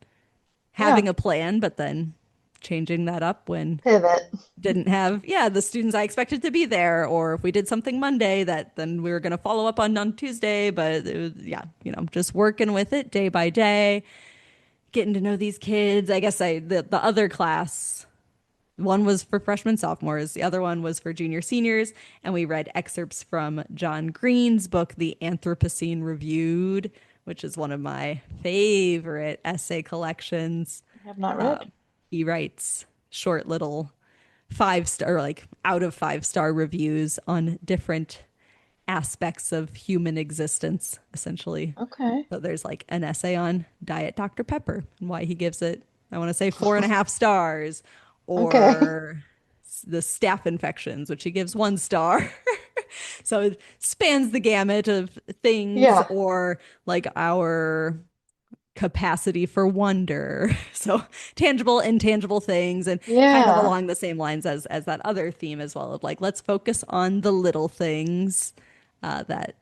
S2: yeah.
S1: having a plan, but then changing that up when
S2: Pivot.
S1: didn't have, yeah, the students I expected to be there, or if we did something Monday that then we were going to follow up on Tuesday. But it was, yeah, just working with it day by day, getting to know these kids. I guess the other class, one was for freshmen, sophomores, the other one was for junior, seniors, and we read excerpts from John Green's book, The Anthropocene Reviewed, which is one of my favorite essay collections.
S2: I have not read.
S1: Uh, he writes short little 5 star, like out of 5 star reviews on different aspects of human existence, essentially.
S2: Okay.
S1: So there's like an essay on Diet Dr. Pepper and why he gives it, I want to say 4.5 stars,
S2: Okay.
S1: or the staph infections, which he gives 1 star. So it spans the gamut of things,
S2: Yeah,
S1: or like our capacity for wonder. So tangible, intangible things, and kind of
S2: yeah,
S1: along the same lines as that other theme as well of like let's focus on the little things that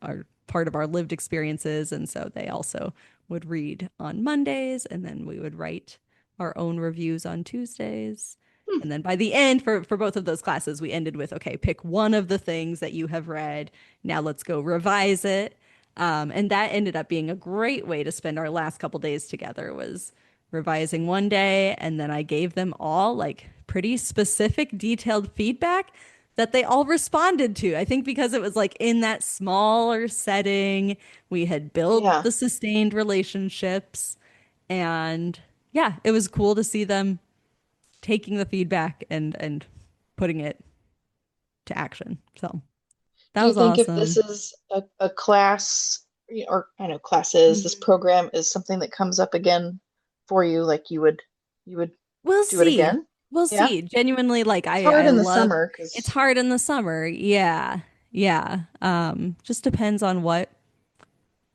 S1: are part of our lived experiences. And so they also would read on Mondays, and then we would write our own reviews on Tuesdays.
S2: hmm,
S1: And then by the end, for both of those classes, we ended with, okay, pick one of the things that you have read. Now let's go revise it. And that ended up being a great way to spend our last couple days together was revising one day. And then I gave them all like pretty specific, detailed feedback that they all responded to. I think because it was like in that smaller setting, we had built
S2: yeah,
S1: the sustained relationships. And yeah, it was cool to see them taking the feedback and putting it to action. So that
S2: Do you
S1: was
S2: think if this
S1: awesome.
S2: is a class, or I know classes, this
S1: Mhm.
S2: program is something that comes up again for you, like you would
S1: We'll
S2: do it
S1: see.
S2: again?
S1: We'll
S2: Yeah.
S1: see. Genuinely, like
S2: It's
S1: I
S2: hard
S1: I
S2: in the
S1: love
S2: summer
S1: it's
S2: because
S1: hard in the summer. Yeah. Yeah. Just depends on what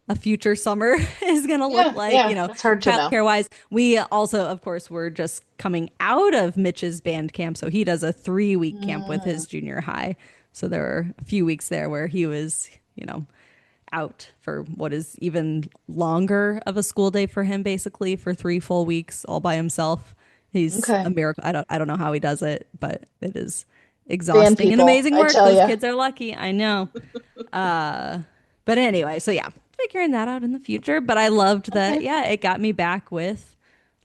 S1: a future summer is going to look
S2: yeah,
S1: like,
S2: yeah, that's hard to know.
S1: childcare wise. We also, of course, were just coming out of Mitch's band camp. So he does a 3 week camp with
S2: Mm,
S1: his junior high. So there were a few weeks there where he was, out for what is even longer of a school day for him, basically for 3 full weeks all by himself. He's
S2: okay.
S1: a miracle. I don't know how he does it, but it is
S2: Band
S1: exhausting and
S2: people,
S1: amazing
S2: I
S1: work.
S2: tell
S1: Those
S2: you.
S1: kids are lucky. I know. Uh, but anyway, so yeah, figuring that out in the future. But I loved that.
S2: Okay.
S1: Yeah, it got me back with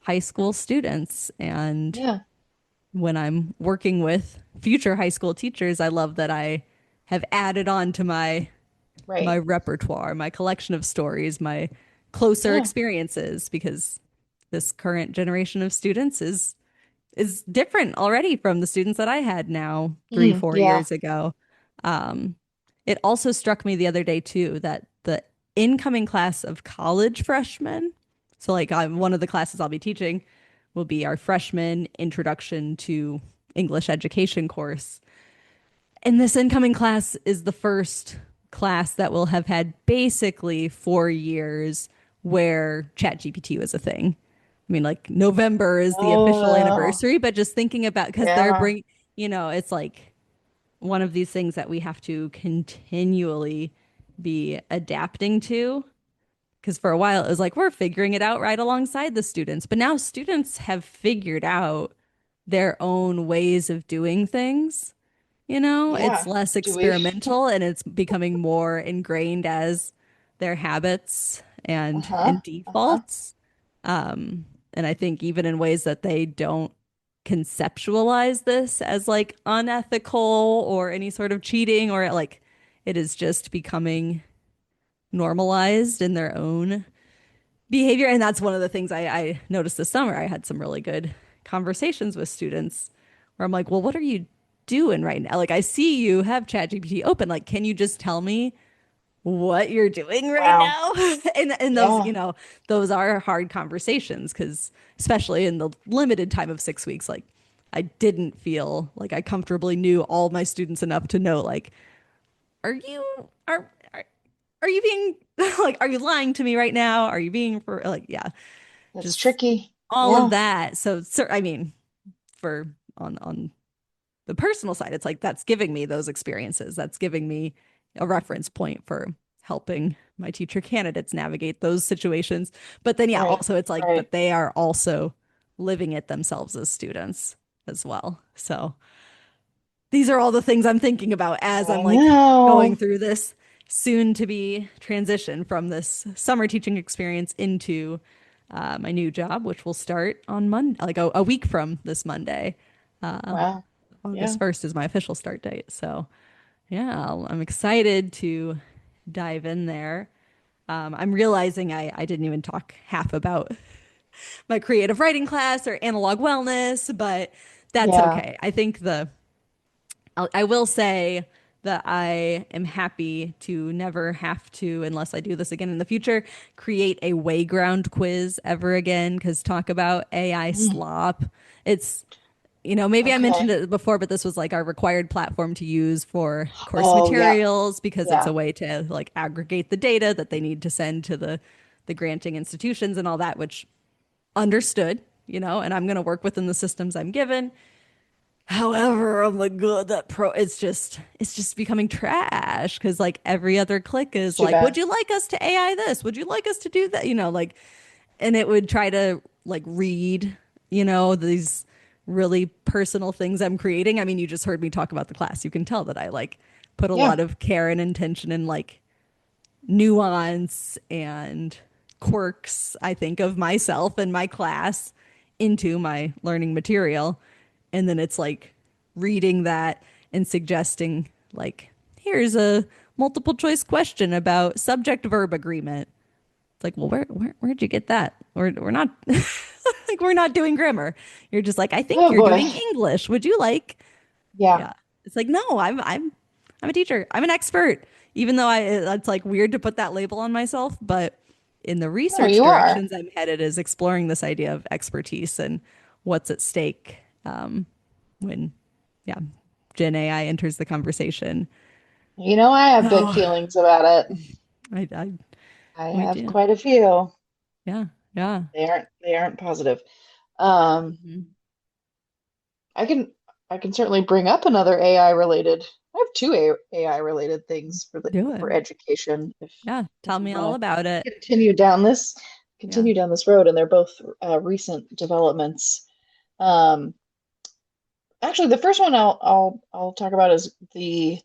S1: high school students. And
S2: Yeah,
S1: when I'm working with future high school teachers, I love that I have added on to my
S2: right.
S1: repertoire, my collection of stories, my closer
S2: Yeah.
S1: experiences, because this current generation of students is different already from the students that I had now three,
S2: Mm,
S1: four
S2: yeah.
S1: years ago. Um, it also struck me the other day too that the incoming class of college freshmen. So, like, one of the classes I'll be teaching will be our freshman introduction to English education course. And this incoming class is the first class that will have had basically 4 years where ChatGPT was a thing. I mean, like November is the
S2: Oh,
S1: official
S2: no.
S1: anniversary, but just thinking about because they're
S2: Yeah.
S1: bringing, it's like one of these things that we have to continually be adapting to. Because for a while it was like we're figuring it out right alongside the students, but now students have figured out their own ways of doing things. It's
S2: Yeah.
S1: less
S2: Do we?
S1: experimental and it's becoming more ingrained as their habits
S2: Uh-huh.
S1: and
S2: Uh-huh.
S1: defaults. And I think even in ways that they don't conceptualize this as like unethical or any sort of cheating or like it is just becoming normalized in their own behavior. And that's one of the things I noticed this summer. I had some really good conversations with students where I'm like, well, what are you doing right now? Like, I see you have ChatGPT open. Like, can you just tell me what you're doing right
S2: Wow.
S1: now? And those,
S2: Yeah.
S1: those are hard conversations because especially in the limited time of 6 weeks, like I didn't feel like I comfortably knew all my students enough to know like, are you are you being like are you lying to me right now? Are you being for like yeah,
S2: That's
S1: just
S2: tricky.
S1: all of
S2: Yeah.
S1: that. So, I mean, for on the personal side, it's like that's giving me those experiences. That's giving me a reference point for helping my teacher candidates navigate those situations. But then, yeah,
S2: Right.
S1: also it's like,
S2: Right.
S1: but they are also living it themselves as students as well. So these are all the things I'm thinking about as I'm
S2: I
S1: like going
S2: know.
S1: through this soon to be transition from this summer teaching experience into my new job, which will start on Monday, like a week from this Monday. Uh,
S2: Wow.
S1: August
S2: Yeah.
S1: 1st is my official start date. So, yeah, I'm excited to dive in there. I'm realizing I didn't even talk half about my creative writing class or analog wellness, but that's
S2: Yeah.
S1: okay. I think I will say that I am happy to never have to, unless I do this again in the future, create a Wayground quiz ever again. Because talk about AI
S2: Mm.
S1: slop. It's, maybe I mentioned
S2: Okay.
S1: it before, but this was like our required platform to use for course
S2: Oh, yeah.
S1: materials because it's
S2: Yeah.
S1: a way to like aggregate the data that they need to send to the granting institutions and all that, which understood, and I'm going to work within the systems I'm given. However, I'm like, God, that pro, it's just becoming trash because like every other click
S2: It's
S1: is
S2: too
S1: like, would
S2: bad.
S1: you like us to AI this? Would you like us to do that? Like, and it would try to like read, these really personal things I'm creating. I mean, you just heard me talk about the class. You can tell that I like put a
S2: Yeah.
S1: lot of care and intention and like nuance and quirks, I think, of myself and my class into my learning material. And then it's like reading that and suggesting, like, here's a multiple choice question about subject verb agreement. It's like, well, where'd you get that? We're not like we're not doing grammar. You're just like, I think
S2: Oh
S1: you're
S2: boy.
S1: doing English. Would you like
S2: Yeah.
S1: yeah. It's like, no, I'm a teacher. I'm an expert. Even though it's like weird to put that label on myself, but in the
S2: No,
S1: research
S2: you are.
S1: directions I'm headed is exploring this idea of expertise and what's at stake when yeah, Gen AI enters the conversation.
S2: I have big
S1: So
S2: feelings about it.
S1: I
S2: I
S1: we
S2: have
S1: do.
S2: quite a few.
S1: Yeah. Yeah.
S2: They aren't positive. Um,
S1: Mhm.
S2: I can I can certainly bring up another AI related. I have two AI related things
S1: Do it.
S2: for education
S1: Yeah.
S2: if
S1: Tell
S2: we
S1: me
S2: want
S1: all
S2: to
S1: about it. Yeah.
S2: continue down this road, and they're both recent developments. Um, Actually, the first one I'll talk about is the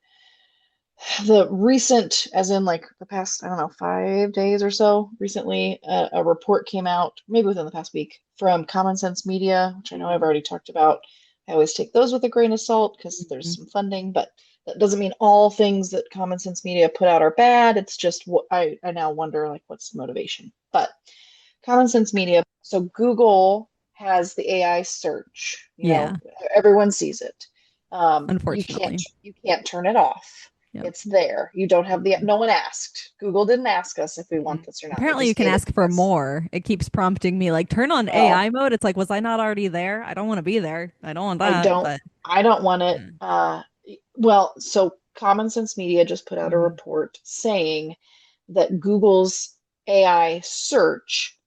S2: recent, as in like the past, I don't know, 5 days or so. Recently, a report came out, maybe within the past week, from Common Sense Media, which I know I've already talked about. I always take those with a grain of salt because there's
S1: Mhm.
S2: some funding, but that doesn't mean all things that Common Sense Media put out are bad. It's just what I now wonder, like, what's the motivation? But Common Sense Media, so Google has the AI search.
S1: Yeah.
S2: Everyone sees it. You can't
S1: Unfortunately.
S2: you can't turn it off.
S1: Yep.
S2: It's there. You don't have the,
S1: Mhm.
S2: no one asked. Google didn't ask us if we want
S1: Mhm.
S2: this or not. They
S1: Apparently, you
S2: just
S1: can
S2: gave it
S1: ask
S2: to
S1: for
S2: us.
S1: more. It keeps prompting me, like, turn on
S2: Well,
S1: AI mode. It's like, was I not already there? I don't want to be there. I don't want
S2: I
S1: that.
S2: don't
S1: But
S2: I don't want it.
S1: yeah.
S2: Well, so Common Sense Media just put out a
S1: Hmm.
S2: report saying that Google's AI search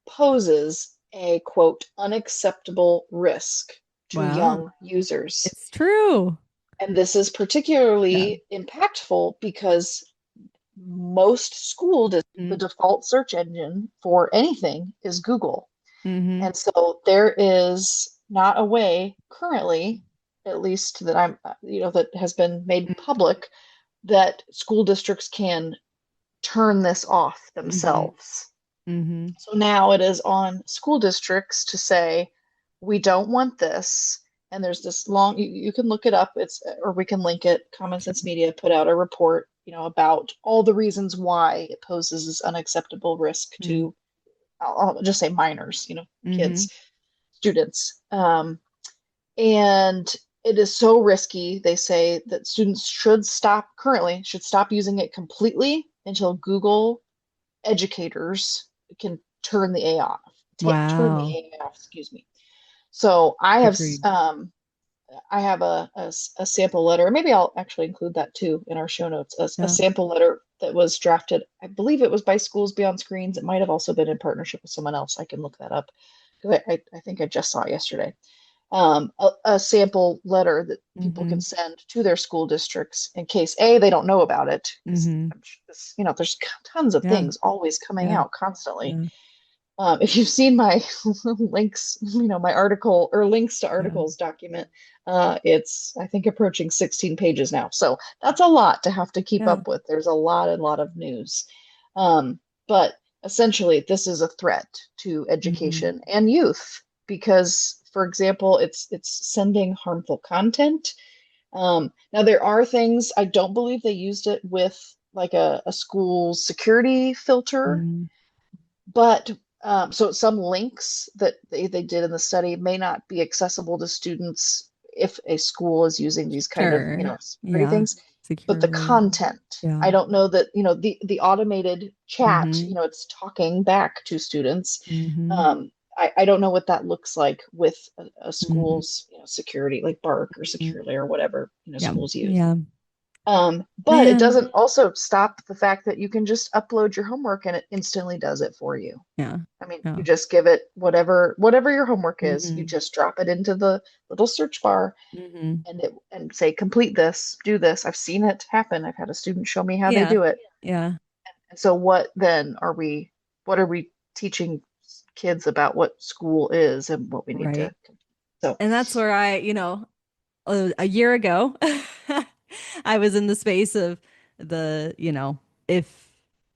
S2: poses a quote unacceptable risk to
S1: Wow.
S2: young users.
S1: It's true.
S2: And this is
S1: Yeah.
S2: particularly impactful because most the
S1: Mm-hmm.
S2: default search engine for anything is Google.
S1: Mm-hmm.
S2: And so there is not a way currently, at least that that has been made public, that school districts can turn this off
S1: Mm-hmm.
S2: themselves.
S1: Mm-hmm.
S2: So now it is on school districts to say, we don't want this. And there's this long, you can look it up, or we can link it. Common Sense Media put out a report, about all the reasons why it poses this unacceptable risk to, I'll just say minors,
S1: Mm-hmm.
S2: kids, students. And it is so risky. They say that students should stop using it completely until Google educators can turn the AI off. Turn the
S1: Wow.
S2: AI off, excuse me. So
S1: Agreed.
S2: I have a sample letter. Maybe I'll actually include that too in our show notes. A
S1: Yeah.
S2: sample letter that was drafted. I believe it was by Schools Beyond Screens. It might have also been in partnership with someone else. I can look that up because I think I just saw it yesterday. A sample letter that people
S1: Mm-hmm.
S2: can send to their school districts in case A, they don't know about it, because
S1: Mm-hmm.
S2: I'm sure there's tons of
S1: Yeah.
S2: things always coming
S1: Yeah.
S2: out constantly.
S1: Yeah.
S2: If you've seen my links, my article or links to
S1: Yeah.
S2: articles document, it's I think approaching 16 pages now. So that's a lot to have to keep
S1: Yeah.
S2: up with. There's a lot of news. But essentially, this is a threat to
S1: Mm-hmm.
S2: education and youth because, for example, it's sending harmful content. Now there are things I don't believe they used it with like a school security filter,
S1: Mm-hmm.
S2: but so some links that they did in the study may not be accessible to students if a school is using these kind of,
S1: Sure.
S2: security
S1: Yeah.
S2: things. But the
S1: Securely.
S2: content,
S1: Yeah.
S2: I don't know that, the automated chat,
S1: Mm-hmm.
S2: it's talking back to students.
S1: Mm-hmm.
S2: I don't know what that looks like with a
S1: Mm-hmm.
S2: school's, security, like Bark or Securely or whatever,
S1: Yeah.
S2: schools use.
S1: Yeah.
S2: But it
S1: Man.
S2: doesn't also stop the fact that you can just upload your homework and it instantly does it for you.
S1: Yeah.
S2: I mean,
S1: Yeah.
S2: you just give it whatever your homework is, you
S1: Mm-hmm.
S2: just drop it into the little search bar
S1: Mm-hmm.
S2: and say complete this, do this. I've seen it happen. I've had a student show me how they
S1: Yeah.
S2: do it.
S1: Yeah.
S2: And so what are we teaching kids about what school is and what we need to
S1: Right.
S2: so
S1: And that's where a year ago, I was in the space of if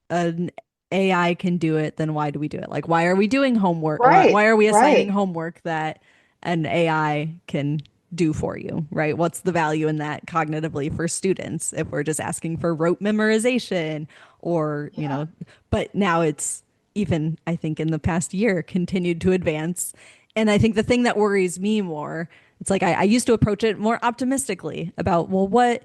S1: an AI can do it, then why do we do it? Like, why are we doing homework?
S2: right,
S1: Why are we assigning
S2: right.
S1: homework that an AI can do for you, right? What's the value in that cognitively for students if we're just asking for rote memorization or,
S2: Yeah.
S1: but now it's even, I think, in the past year continued to advance. And I think the thing that worries me more, it's like I used to approach it more optimistically about, well, what,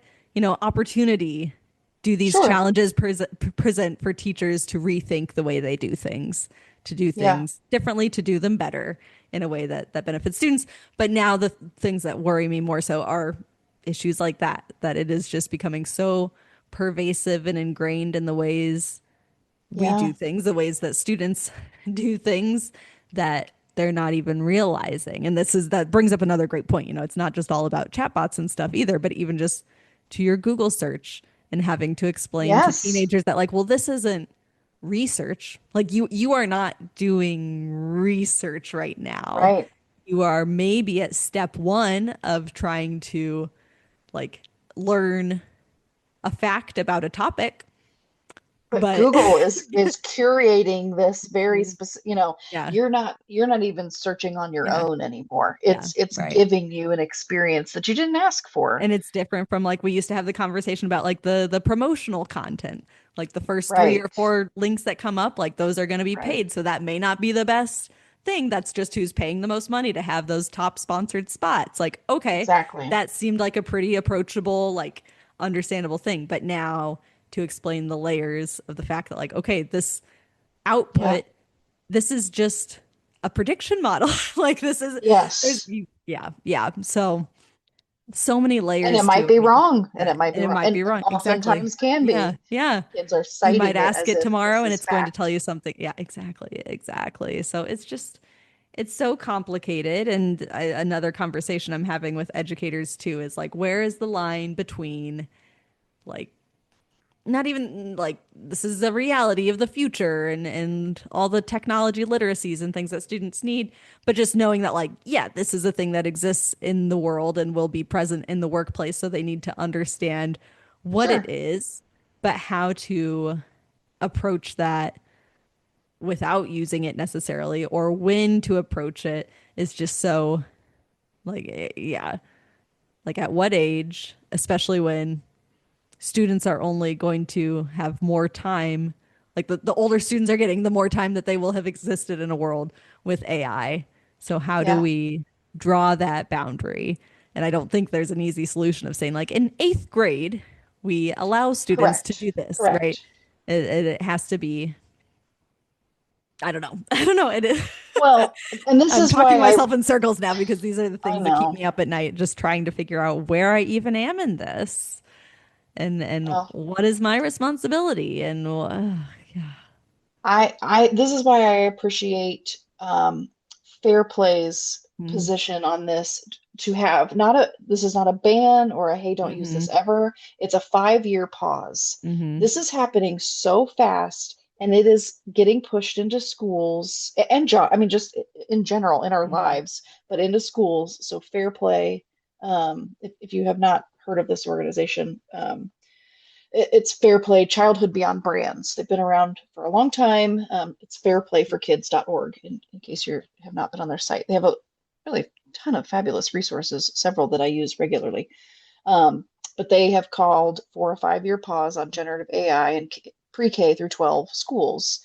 S1: opportunity do these
S2: Sure.
S1: challenges present for teachers to rethink the way they do things, to do
S2: Yeah.
S1: things differently, to do them better in a way that benefits students. But now the things that worry me more so are issues like that it is just becoming so pervasive and ingrained in the ways we
S2: Yeah.
S1: do things, the ways that students do things that they're not even realizing. And that brings up another great point. It's not just all about chatbots and stuff either, but even just to your Google search and having to explain to
S2: Yes.
S1: teenagers that like, well, this isn't research. Like you are not doing research right now.
S2: Right.
S1: You are maybe at step one of trying to like learn a fact about a topic,
S2: But
S1: but
S2: Google is curating this very specific,
S1: yeah,
S2: you're not even searching on your
S1: yeah,
S2: own anymore.
S1: yeah,
S2: It's
S1: right.
S2: giving you an experience that you didn't ask for.
S1: And it's different from like we used to have the conversation about like the promotional content. Like the first three or
S2: Right.
S1: four links that come up, like those are going to be
S2: Right.
S1: paid. So that may not be the best thing. That's just who's paying the most money to have those top sponsored spots. Like, okay,
S2: Exactly.
S1: that seemed like a pretty approachable, like understandable thing. But now to explain the layers of the fact that like, okay, this
S2: Yeah.
S1: output, this is just a prediction model. Like this is there's
S2: Yes.
S1: yeah, yeah. So so many
S2: And it
S1: layers to
S2: might
S1: it
S2: be
S1: when you think
S2: wrong, and
S1: about
S2: it
S1: that.
S2: might be
S1: And it
S2: wrong,
S1: might
S2: and
S1: be wrong. Exactly.
S2: oftentimes can
S1: Yeah,
S2: be.
S1: yeah.
S2: Kids are
S1: You might
S2: citing it
S1: ask
S2: as
S1: it
S2: if
S1: tomorrow
S2: this
S1: and
S2: is
S1: it's going to tell
S2: fact.
S1: you something. Yeah, exactly. Exactly. So it's just it's so complicated. And another conversation I'm having with educators too is like, where is the line between like not even like this is the reality of the future and all the technology literacies and things that students need, but just knowing that like, yeah, this is a thing that exists in the world and will be present in the workplace. So they need to understand what it
S2: Sure.
S1: is, but how to approach that without using it necessarily or when to approach it is just so like, yeah, like at what age, especially when students are only going to have more time. Like the older students are getting, the more time that they will have existed in a world with AI. So how do
S2: Yeah.
S1: we draw that boundary? And I don't think there's an easy solution of saying like in eighth grade, we allow students to
S2: Correct.
S1: do this, right?
S2: Correct.
S1: It has to be, I don't know. I don't know. It is.
S2: Well, and this
S1: I'm
S2: is
S1: talking
S2: why
S1: myself in circles now because these are the
S2: I
S1: things that keep
S2: know.
S1: me up at night, just trying to figure out where I even am in this and
S2: Well,
S1: what is my responsibility and yeah.
S2: I this is why I appreciate Fair Play's
S1: Mm-hmm.
S2: position on this, to have not a this is not a ban or a hey, don't use
S1: Mm-hmm.
S2: this ever. It's a 5-year pause.
S1: Mm-hmm.
S2: This is happening so fast, and it is getting pushed into schools and job. I mean, just in general in our
S1: Mm-hmm.
S2: lives, but into schools. So Fair Play, if you have not heard of this organization, it's Fair Play Childhood Beyond Brands. They've been around for a long time. It's fairplayforkids.org in case you have not been on their site. They have a really ton of fabulous resources, several that I use regularly. Um, but they have called for a 5-year pause on generative AI in pre-K through 12 schools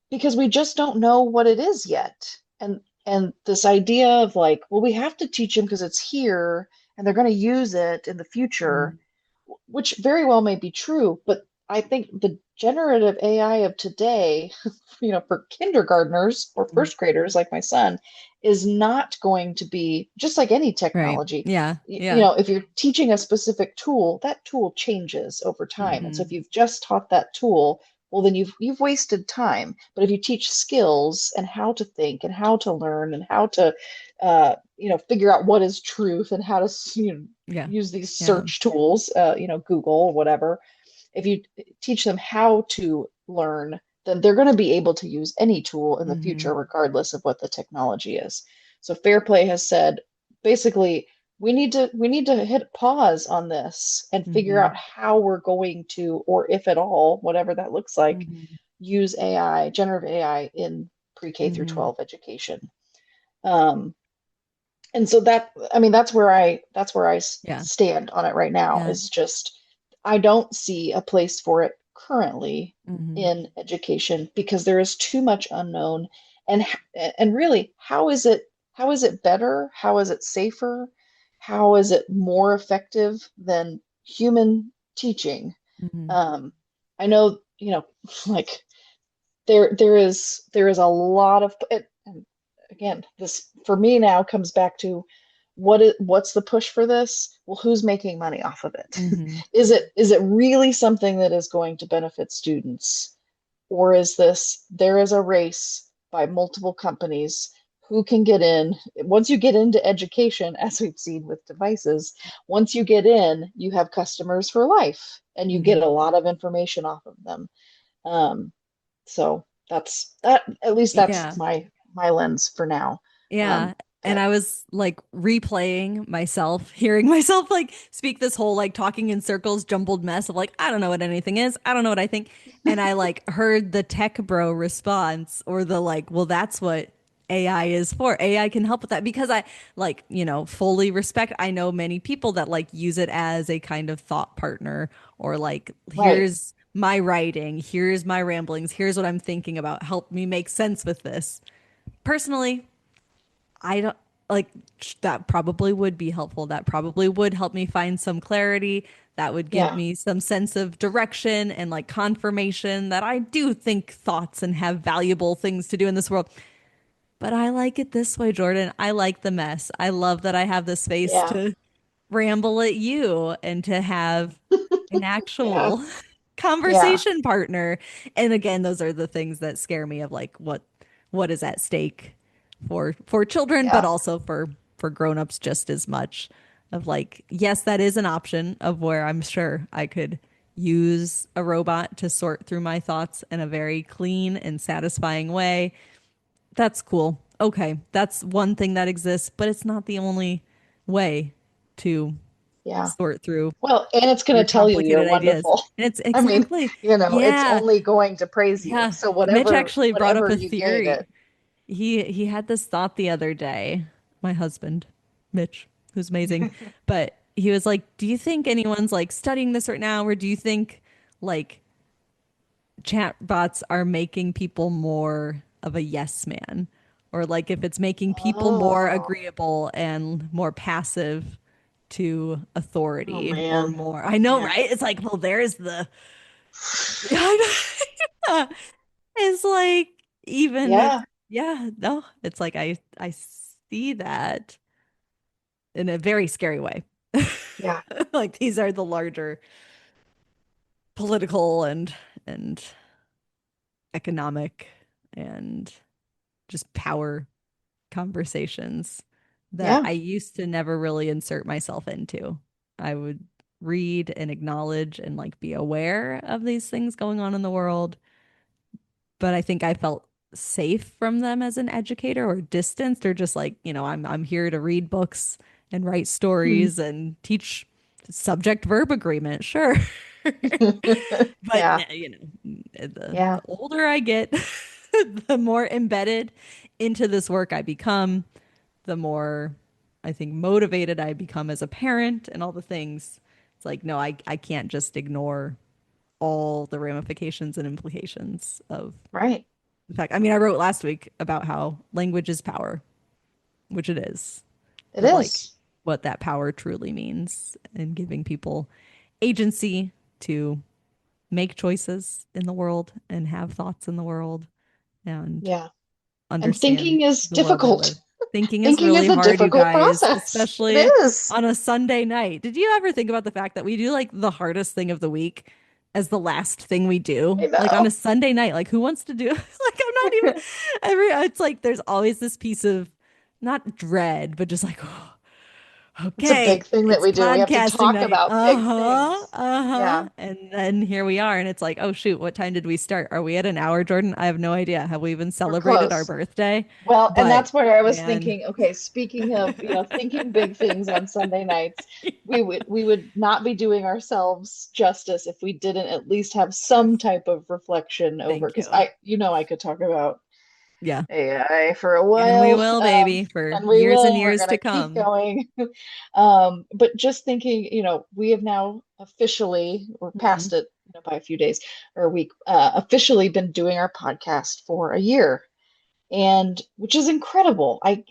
S2: because we just don't know what it is yet. And this idea of like, well, we have to teach them because it's here and they're going to use it in the future,
S1: Mm-hmm.
S2: which very well may be true, but I think the generative AI of today, for kindergartners or first graders like my son, is not going to be just like any
S1: Right.
S2: technology.
S1: Yeah. Yeah.
S2: If you're teaching a specific tool, that tool changes over time. And so if
S1: Mm-hmm.
S2: you've just taught that tool, well, then you've wasted time. But if you teach skills and how to think and how to learn and how to, figure out what is truth and how to,
S1: Yeah.
S2: use these
S1: Yeah.
S2: search tools, Google or whatever. If you teach them how to learn, then they're going to be able to use any tool in the
S1: Mm-hmm.
S2: future, regardless of what the technology is. So Fair Play has said basically we need to hit pause on this and figure
S1: Mm-hmm.
S2: out how we're going to, or if at all, whatever that looks like,
S1: Mm-hmm.
S2: use AI, generative AI in pre-K through
S1: Mm-hmm.
S2: 12 education. Um, and so that, I mean, that's where I
S1: Yeah.
S2: stand on it right now,
S1: Yeah.
S2: is just I don't see a place for it currently
S1: Mm-hmm.
S2: in education because there is too much unknown. and and really, how is it better, how is it safer, how is it more effective than human teaching?
S1: Mm-hmm.
S2: um I know, like, there is a lot of it, and again, this for me now comes back to what's the push for this? Well, who's making money off of it?
S1: Mm-hmm.
S2: Is it really something that is going to benefit students? Or is there is a race by multiple companies who can get in? Once you get into education, as we've seen with devices, once you get in, you have customers for life and you get
S1: Mm-hmm.
S2: a lot of information off of them. Um, so that's that. At least that's
S1: Yeah.
S2: my lens for now.
S1: Yeah. And
S2: But
S1: I was like replaying myself, hearing myself like speak this whole like talking in circles, jumbled mess of like, I don't know what anything is. I don't know what I think. And I like heard the tech bro response or the like, well, that's what AI is for. AI can help with that because I like, fully respect. I know many people that like use it as a kind of thought partner or like,
S2: right,
S1: here's my writing, here's my ramblings, here's what I'm thinking about. Help me make sense with this. Personally, I don't like that probably would be helpful. That probably would help me find some clarity. That would give
S2: Yeah.
S1: me some sense of direction and like confirmation that I do think thoughts and have valuable things to do in this world. But I like it this way, Jordan. I like the mess. I love that I have the space
S2: Yeah.
S1: to ramble at you and to have an
S2: Yeah.
S1: actual
S2: Yeah.
S1: conversation partner. And again, those are the things that scare me of like what is at stake for children, but
S2: Yeah.
S1: also for grown-ups just as much of like, yes, that is an option of where I'm sure I could use a robot to sort through my thoughts in a very clean and satisfying way. That's cool. Okay, that's one thing that exists, but it's not the only way to
S2: Yeah.
S1: sort through
S2: Well, and it's going
S1: your
S2: to tell you you're
S1: complicated ideas.
S2: wonderful.
S1: And it's
S2: I mean,
S1: exactly,
S2: it's
S1: yeah,
S2: only going to praise you.
S1: yeah.
S2: So
S1: Mitch
S2: whatever
S1: actually brought up
S2: whatever
S1: a
S2: you gain
S1: theory.
S2: it.
S1: He had this thought the other day, my husband, Mitch, who's amazing, but he was like, "Do you think anyone's like studying this right now, or do you think like chat bots are making people more of a yes man, or like if it's making people more
S2: Oh,
S1: agreeable and more passive to
S2: oh
S1: authority or
S2: man.
S1: more." I know,
S2: Yeah.
S1: right? It's like, well, there's the it's like even if
S2: Yeah.
S1: yeah, no, it's like I see that in a very scary way.
S2: Yeah.
S1: Like these are the larger political and economic and just power conversations that
S2: Yeah.
S1: I used to never really insert myself into. I would read and acknowledge and like be aware of these things going on in the world, but I think I felt safe from them as an educator or distanced or just like, I'm here to read books and write
S2: Hmm.
S1: stories and teach subject verb agreement. Sure. But
S2: Yeah.
S1: the
S2: Yeah.
S1: older I get, the more embedded into this work I become, the more I think motivated I become as a parent and all the things. It's like, no, I can't just ignore all the ramifications and implications of
S2: Right.
S1: the fact. I mean, I wrote last week about how language is power, which it is,
S2: It
S1: but like
S2: is.
S1: what that power truly means and giving people agency to make choices in the world and have thoughts in the world and
S2: Yeah. And
S1: understand
S2: thinking is
S1: the world they
S2: difficult.
S1: live. Thinking is
S2: Thinking is
S1: really
S2: a
S1: hard, you
S2: difficult
S1: guys,
S2: process. It
S1: especially
S2: is.
S1: on a Sunday night. Did you ever think about the fact that we do like the hardest thing of the week as the last thing we
S2: I
S1: do? Like on a
S2: know.
S1: Sunday night, like who wants to do like I'm not even it's like there's always this piece of not dread, but just like
S2: It's a
S1: okay,
S2: big thing that
S1: it's
S2: we do. We have to
S1: podcasting
S2: talk
S1: night.
S2: about big
S1: Uh-huh.
S2: things.
S1: Uh-huh.
S2: Yeah.
S1: And then here we are. And it's like, oh shoot, what time did we start? Are we at an hour, Jordan? I have no idea. Have we even
S2: We're
S1: celebrated our
S2: close.
S1: birthday?
S2: Well, and
S1: But
S2: that's where I was
S1: man,
S2: thinking, okay, speaking of, thinking big things on Sunday nights, we would not be doing ourselves justice if we didn't at least have some type of reflection over,
S1: thank
S2: because
S1: you.
S2: I could talk about
S1: Yeah.
S2: AI for a
S1: And we
S2: while,
S1: will, baby, for
S2: and we
S1: years and
S2: will. We're
S1: years to
S2: gonna keep
S1: come.
S2: going. But just thinking, we have now officially, we're
S1: Mhm.
S2: past it, by a few days or a week, officially been doing our podcast for a year, and which is incredible. I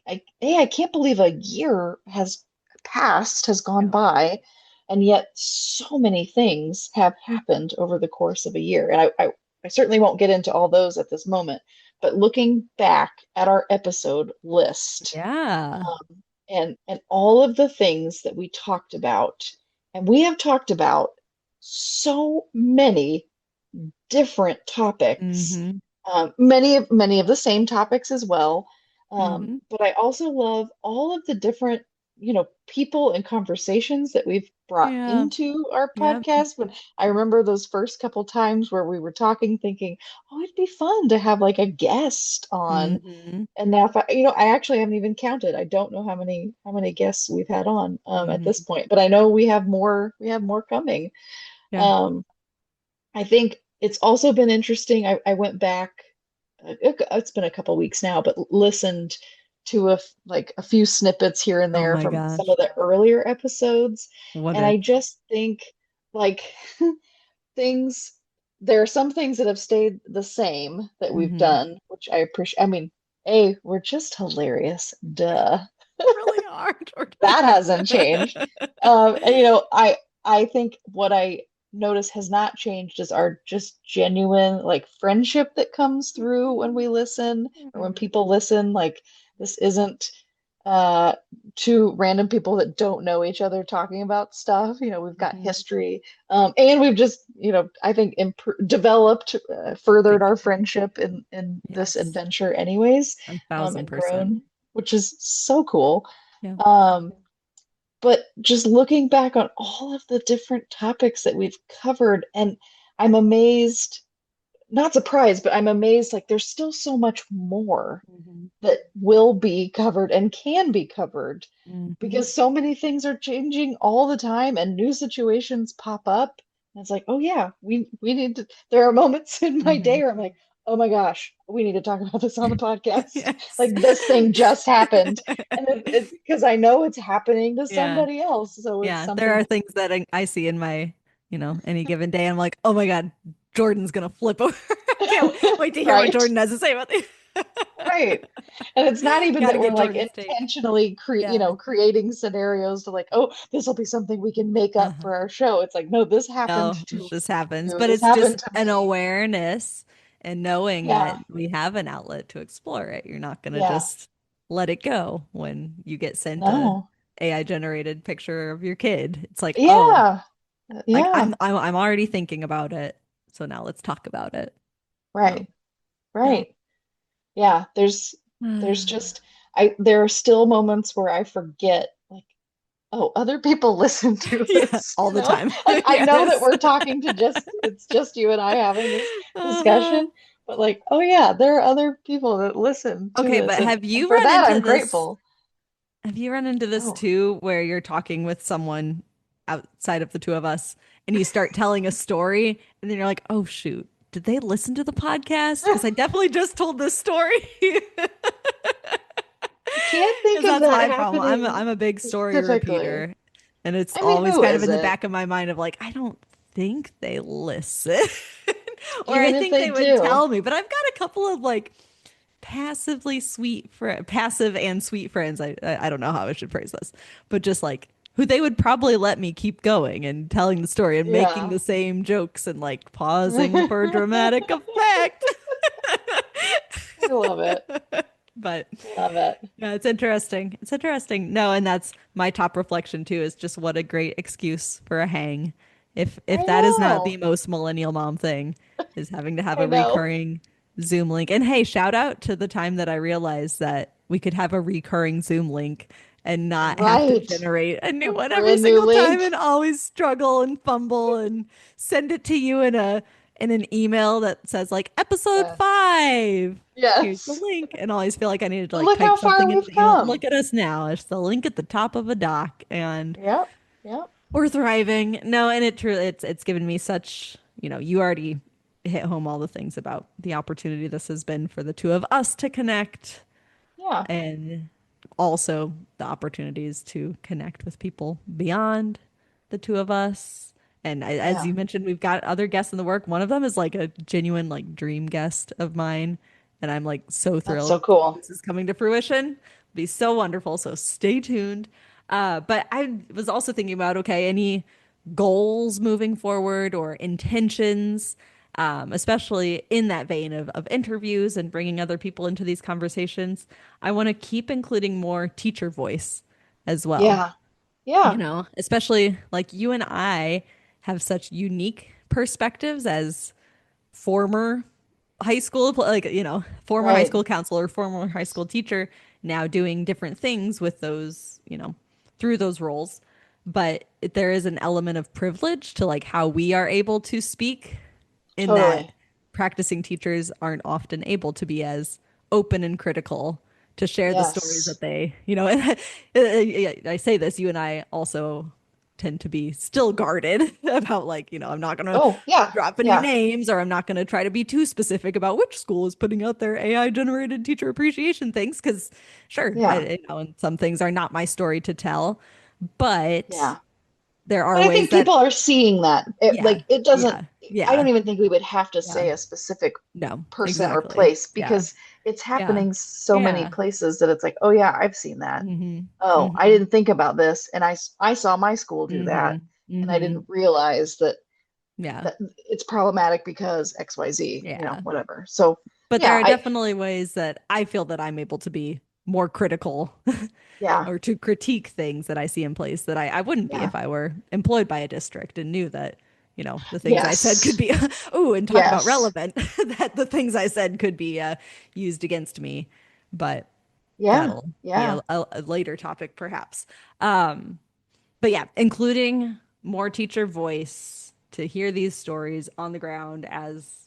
S2: can't believe a year has passed, has gone
S1: Yeah.
S2: by, and yet so many things have happened over the course of a year. And I certainly won't get into all those at this moment, but looking back at our episode list,
S1: Yeah.
S2: and all of the things that we talked about, and we have talked about so many different topics,
S1: Mm-hmm.
S2: many of the same topics as well.
S1: Mm-hmm.
S2: But I also love all of the different, people and conversations that we've brought
S1: Yeah.
S2: into our
S1: Yep.
S2: podcast. But I remember those first couple times where we were talking, thinking, "Oh, it'd be fun to have like a guest on."
S1: Mm-hmm.
S2: And now, if I actually haven't even counted. I don't know how many guests we've had on, at this
S1: Mm-hmm.
S2: point, but I know we have more. We have more coming.
S1: Yeah.
S2: Um, I think it's also been interesting. I went back, it's been a couple weeks now, but listened to like a few snippets here and
S1: Oh
S2: there
S1: my
S2: from some
S1: gosh.
S2: of the earlier episodes. And
S1: Wonder.
S2: I just think like things, there are some things that have stayed the same that we've
S1: Mm-hmm.
S2: done, which I appreciate. I mean, A, we're just hilarious. Duh.
S1: Really hard,
S2: That hasn't changed.
S1: Jordan.
S2: And I think what I notice has not changed is our just genuine like friendship that comes through when we listen or when people listen. Like this isn't uh two random people that don't know each other talking about stuff. We've got
S1: Mhm.
S2: history. And we've just, I think developed, furthered
S1: Big
S2: our
S1: time.
S2: friendship in this
S1: Yes,
S2: adventure anyways,
S1: 1,000%.
S2: and grown, which is so cool.
S1: Yeah.
S2: Um, but just looking back on all of the different topics that we've covered, and I'm amazed, not surprised, but I'm amazed like there's still so much more
S1: Mhm.
S2: that will be covered and can be covered
S1: Mhm.
S2: because so many things are changing all the time and new situations pop up. And it's like, oh yeah, we need to. There are moments in my day
S1: Mhm.
S2: where I'm like, oh my gosh, we need to talk about this on the podcast.
S1: Yes.
S2: Like this thing just happened, and it's because I know it's happening to
S1: Yeah.
S2: somebody else, so it's
S1: Yeah. There
S2: something.
S1: are things that I see in my, any given day. I'm like, oh my God, Jordan's gonna flip over. I can't wait to hear what
S2: Right.
S1: Jordan has to say about this.
S2: Right. And it's not even
S1: Got to
S2: that we're
S1: get
S2: like
S1: Jordan's take.
S2: intentionally
S1: Yeah.
S2: creating scenarios to like, oh, this will be something we can make up
S1: Uh-huh.
S2: for our show. It's like, no, this happened
S1: No, it
S2: to
S1: just happens.
S2: you.
S1: But
S2: This
S1: it's just
S2: happened to
S1: an
S2: me.
S1: awareness and knowing that
S2: Yeah.
S1: we have an outlet to explore it. You're not going to
S2: Yeah.
S1: just let it go when you get sent a
S2: No.
S1: AI generated picture of your kid. It's like, oh,
S2: Yeah.
S1: like
S2: Yeah.
S1: I'm already thinking about it. So now let's talk about it. So,
S2: Right.
S1: yeah.
S2: Right. Yeah. There's just there are still moments where I forget like, oh, other people listen to
S1: Yeah,
S2: this,
S1: all the time.
S2: Like I know that
S1: Yes.
S2: we're talking to it's just you and I having this
S1: Uh-huh.
S2: discussion, but like, oh yeah, there are other people that listen to
S1: Okay,
S2: this,
S1: but
S2: and for that I'm grateful.
S1: have you run into this
S2: Oh.
S1: too, where you're talking with someone outside of the two of us and you start telling a story and then you're like, oh shoot, did they listen to the podcast? Because I definitely just told this story.
S2: I can't think
S1: Because
S2: of
S1: that's
S2: that
S1: my problem.
S2: happening
S1: I'm a big story
S2: specifically.
S1: repeater, and it's
S2: I mean,
S1: always
S2: who
S1: kind of in the
S2: isn't?
S1: back of my mind of like, I don't think they listen. Or I
S2: Even if
S1: think
S2: they
S1: they would
S2: do.
S1: tell me, but I've got a couple of like passive and sweet friends. I don't know how I should phrase this, but just like who they would probably let me keep going and telling the story and making
S2: Yeah.
S1: the same jokes and like pausing for dramatic effect.
S2: I love it.
S1: But
S2: Love it.
S1: yeah, it's interesting. It's interesting. No, and that's my top reflection too, is just what a great excuse for a hang. If
S2: I
S1: that is not
S2: know.
S1: the most millennial mom thing, is having to have
S2: I
S1: a
S2: know.
S1: recurring Zoom link. And hey, shout out to the time that I realized that we could have a recurring Zoom link and not have to
S2: Right.
S1: generate a
S2: A
S1: new one every
S2: brand new
S1: single time
S2: link.
S1: and always struggle and fumble and send it to you in an email that says like episode
S2: Yeah.
S1: 5. Here's the
S2: Yes.
S1: link, and always feel like I needed to
S2: But
S1: like
S2: look how
S1: type
S2: far
S1: something in
S2: we've
S1: the email.
S2: come.
S1: Look at us now. It's the link at the top of a doc, and
S2: Yep. Yep.
S1: we're thriving. No, and it truly it's given me such, you already hit home all the things about the opportunity this has been for the two of us to connect
S2: Yeah.
S1: and also the opportunities to connect with people beyond the two of us. And as
S2: Yeah.
S1: you mentioned, we've got other guests in the work. One of them is like a genuine like dream guest of mine, and I'm like so
S2: That's
S1: thrilled
S2: so cool.
S1: this is coming to fruition. It'll be so wonderful. So stay tuned. But I was also thinking about, okay, any goals moving forward or intentions, especially in that vein of interviews and bringing other people into these conversations. I want to keep including more teacher voice as well.
S2: Yeah. Yeah.
S1: Especially like you and I have such unique perspectives as former high school, like, former high
S2: Right.
S1: school counselor, former high school teacher, now doing different things with those, through those roles. But there is an element of privilege to like how we are able to speak in that
S2: Totally.
S1: practicing teachers aren't often able to be as open and critical to share the stories
S2: Yes.
S1: that and I say this, you and I also tend to be still guarded about like, I'm not going to
S2: Oh, yeah.
S1: drop any
S2: Yeah.
S1: names or I'm not going to try to be too specific about which school is putting out their AI generated teacher appreciation things. Cause sure,
S2: Yeah.
S1: and some things are not my story to tell, but
S2: Yeah.
S1: there are
S2: But I
S1: ways
S2: think
S1: that,
S2: people are seeing that.
S1: yeah,
S2: It doesn't,
S1: yeah,
S2: I
S1: yeah,
S2: don't even think we would have to
S1: yeah.
S2: say a specific
S1: No,
S2: person or
S1: exactly.
S2: place
S1: Yeah.
S2: because it's
S1: Yeah.
S2: happening so many
S1: Yeah.
S2: places that it's like, oh yeah, I've seen that.
S1: Hmm.
S2: Oh, I
S1: Hmm.
S2: didn't think about this, and I saw my school do
S1: Hmm.
S2: that. and I
S1: Hmm.
S2: didn't realize that
S1: Yeah.
S2: that it's problematic because XYZ,
S1: Yeah.
S2: whatever. So
S1: But there
S2: yeah,
S1: are
S2: I
S1: definitely ways that I feel that I'm able to be more critical
S2: yeah,
S1: or to critique things that I see in place that I wouldn't be
S2: yeah,
S1: if I were employed by a district and knew that, the things I said could
S2: yes,
S1: be, oh, and talk about
S2: yes,
S1: relevant, that the things I said could be used against me. But
S2: yeah,
S1: that'll be
S2: yeah,
S1: a later topic, perhaps. But yeah, including more teacher voice to hear these stories on the ground as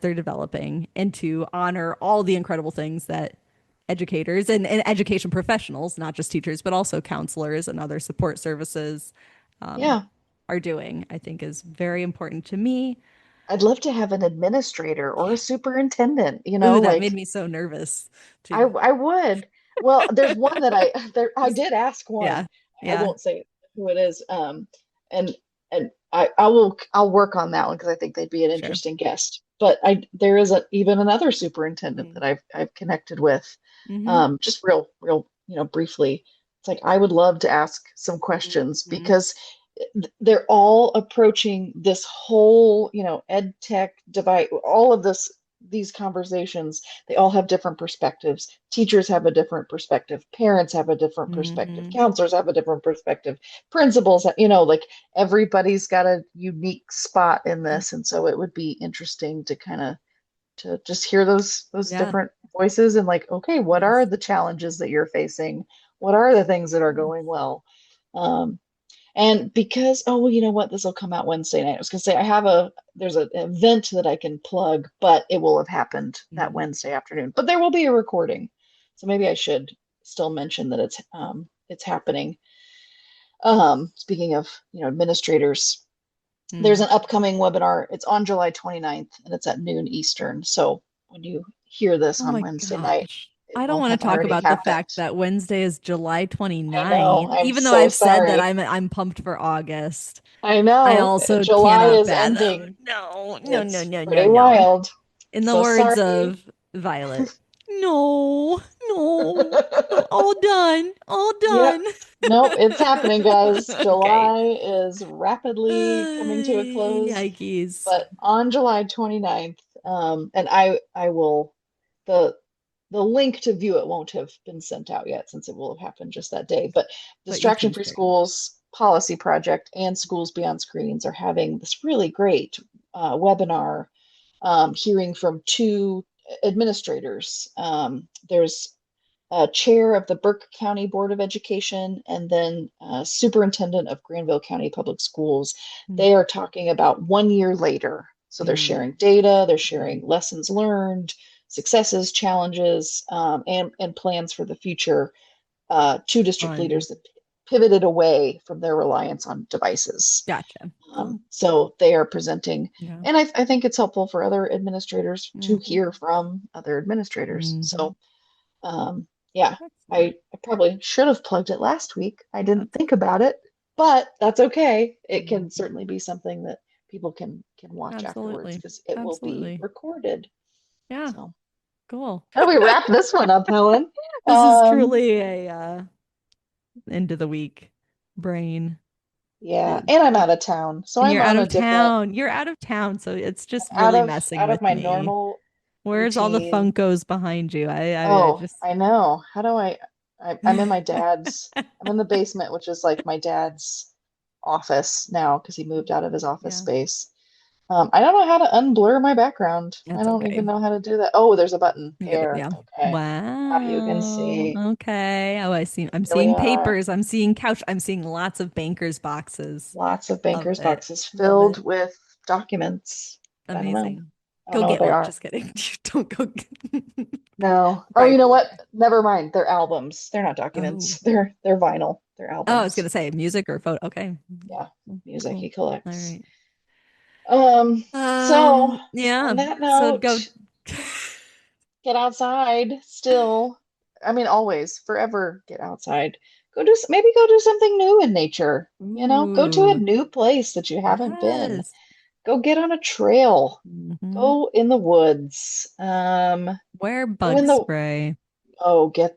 S1: they're developing and to honor all the incredible things that educators and education professionals, not just teachers, but also counselors and other support services
S2: yeah.
S1: are doing, I think is very important to me.
S2: I'd love to have an administrator or a superintendent,
S1: Ooh, that made
S2: like
S1: me so nervous
S2: I
S1: too.
S2: I would. Well, there's one that I
S1: Just
S2: did ask one.
S1: yeah.
S2: I
S1: Yeah,
S2: won't say who it is. And I'll work on that one because I think they'd be an
S1: sure.
S2: interesting guest. But there is even another superintendent
S1: Mm-hmm.
S2: that I've connected with,
S1: Mm-hmm.
S2: just real briefly. It's like I would love to ask some questions
S1: Mm-hmm.
S2: because they're all approaching this whole, ed tech device, all of these conversations. They all have different perspectives. Teachers have a different perspective. Parents have a different perspective.
S1: Mm-hmm.
S2: Counselors have a different perspective. Principals, like everybody's got a unique spot in this. And so it would be interesting to kind of to just hear those
S1: Yeah.
S2: different voices and like, okay, what are
S1: Yes.
S2: the challenges that you're facing? What are the things that are
S1: Yes.
S2: going well? Um, and because, oh, well, you know what? This will come out Wednesday night. I was gonna say there's an event that I can plug, but it will have happened that
S1: Mm.
S2: Wednesday afternoon. But there will be a recording, so maybe I should still mention that it's happening. Speaking of, administrators, there's
S1: Mm.
S2: an upcoming webinar. It's on July 29th, and it's at noon Eastern. So when you hear this
S1: Oh
S2: on
S1: my
S2: Wednesday night,
S1: gosh.
S2: it
S1: I don't
S2: will
S1: want
S2: have
S1: to talk
S2: already
S1: about the
S2: happened.
S1: fact that Wednesday is July
S2: I know.
S1: 29th,
S2: I'm
S1: even though
S2: so
S1: I've said that
S2: sorry.
S1: I'm pumped for August.
S2: I
S1: I
S2: know.
S1: also
S2: July
S1: cannot
S2: is
S1: fathom.
S2: ending.
S1: No, no, no,
S2: It's
S1: no, no,
S2: pretty
S1: no.
S2: wild.
S1: In the
S2: So
S1: words
S2: sorry.
S1: of Violet, no, no, no, all done, all
S2: Yep.
S1: done.
S2: Nope, it's happening, guys.
S1: Okay.
S2: July is rapidly coming to a close,
S1: Yikes.
S2: but on July 29th, and I will the the link to view it won't have been sent out yet since it will have happened just that day. But
S1: But you
S2: Distraction
S1: can
S2: Free
S1: share.
S2: Schools Policy Project and Schools Beyond Screens are having this really great webinar, hearing from two administrators. There's chair of the Burke County Board of Education, and then superintendent of Granville County Public Schools.
S1: Mm,
S2: They are talking about 1 year later. So they're
S1: mm,
S2: sharing data, they're
S1: mm.
S2: sharing lessons learned, successes, challenges, and plans for the future, to district
S1: Fun.
S2: leaders that pivoted away from their reliance on devices.
S1: Gotcha. Cool.
S2: So they are presenting,
S1: Yeah.
S2: and I think it's helpful for other administrators to
S1: Hmm.
S2: hear from other administrators.
S1: Hmm.
S2: So yeah,
S1: Excellent.
S2: I probably should have plugged it last week. I didn't
S1: That's
S2: think about it, but that's okay. It can
S1: Mhm.
S2: certainly be something that people can watch afterwards
S1: Absolutely.
S2: because it will be
S1: Absolutely.
S2: recorded.
S1: Yeah.
S2: So
S1: Cool.
S2: how do we wrap this one up, Helen?
S1: This is
S2: Um,
S1: truly a end of the week brain.
S2: yeah,
S1: And
S2: and I'm out of town, so
S1: and
S2: I'm
S1: you're out
S2: on a
S1: of
S2: different
S1: town. You're out of town, so it's just
S2: out
S1: really
S2: of
S1: messing
S2: out of
S1: with
S2: my
S1: me.
S2: normal
S1: Where's all the
S2: routine.
S1: Funkos behind you? I
S2: Oh,
S1: just
S2: I know. How do I'm in my dad's, I'm in the basement, which is like my dad's office now because he moved out of his office
S1: yeah,
S2: space. I don't know how to unblur my background. I
S1: that's
S2: don't even
S1: okay.
S2: know how to do that. Oh, there's a button
S1: You get it.
S2: there.
S1: Yeah.
S2: Okay. Now you can
S1: Wow.
S2: see.
S1: Okay. Oh, I'm
S2: Here we
S1: seeing
S2: are.
S1: papers. I'm seeing couch. I'm seeing lots of bankers boxes.
S2: Lots of
S1: Love
S2: banker's
S1: it.
S2: boxes
S1: Love
S2: filled
S1: it.
S2: with documents. I don't know.
S1: Amazing.
S2: I don't
S1: Go
S2: know what
S1: get
S2: they
S1: one.
S2: are.
S1: Just kidding. Don't go.
S2: No. Oh, you
S1: Right.
S2: know what? Never mind. They're albums. They're not
S1: Oh.
S2: documents. They're vinyl. They're
S1: Oh, I was
S2: albums.
S1: gonna say music or photo. Okay.
S2: Yeah. Music
S1: Cool.
S2: he
S1: All
S2: collects.
S1: right.
S2: So
S1: Yeah.
S2: on that
S1: So go.
S2: note, get outside still. I mean, always, forever get outside. Maybe go do something new in nature. Go to a
S1: Ooh.
S2: new place that you haven't been.
S1: Yes.
S2: Go get on a trail.
S1: Hmm.
S2: Go in the woods.
S1: Wear
S2: Go
S1: bug
S2: in the
S1: spray.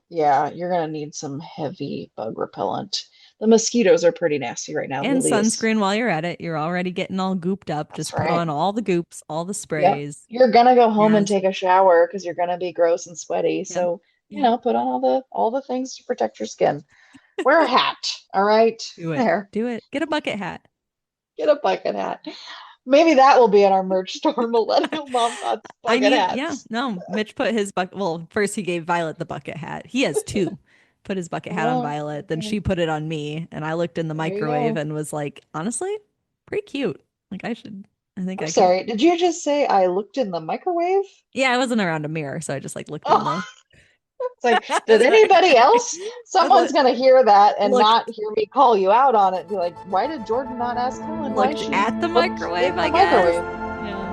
S2: yeah, you're gonna need some heavy bug repellent. The mosquitoes are pretty nasty right now.
S1: And
S2: Lily is.
S1: sunscreen while you're at it. You're already getting all gooped up.
S2: That's
S1: Just put
S2: right.
S1: on all the goops, all the
S2: Yep.
S1: sprays.
S2: You're gonna go home and
S1: Yes.
S2: take a shower because you're gonna be gross and sweaty.
S1: Yep.
S2: So,
S1: Yep.
S2: put on all the things to protect your skin. Wear a hat. All right.
S1: Do it.
S2: There.
S1: Do it. Get a bucket hat.
S2: Get a bucket hat. Maybe that will be in our merch store, Millennial Mom Thoughts
S1: I
S2: bucket
S1: need, yeah,
S2: hats.
S1: no. Mitch put his bucket, well, first he gave Violet the bucket hat. He has two. Put his bucket hat on
S2: Oh,
S1: Violet, then
S2: okay.
S1: she put it on me, and I looked in the
S2: There you
S1: microwave
S2: go.
S1: and was like, honestly, pretty cute. Like I think
S2: I'm
S1: I could.
S2: sorry. Did you just say I looked in the microwave?
S1: Yeah, I wasn't around a mirror, so I just like looked in
S2: Oh,
S1: the.
S2: it's like,
S1: I
S2: did
S1: was like,
S2: anybody else?
S1: I was
S2: Someone's
S1: like,
S2: gonna hear that and
S1: looked
S2: not hear me call you out on it. Be like, why did Jordan not ask Helen why
S1: looked
S2: she
S1: at the
S2: looked
S1: microwave,
S2: in
S1: I
S2: the
S1: guess.
S2: microwave?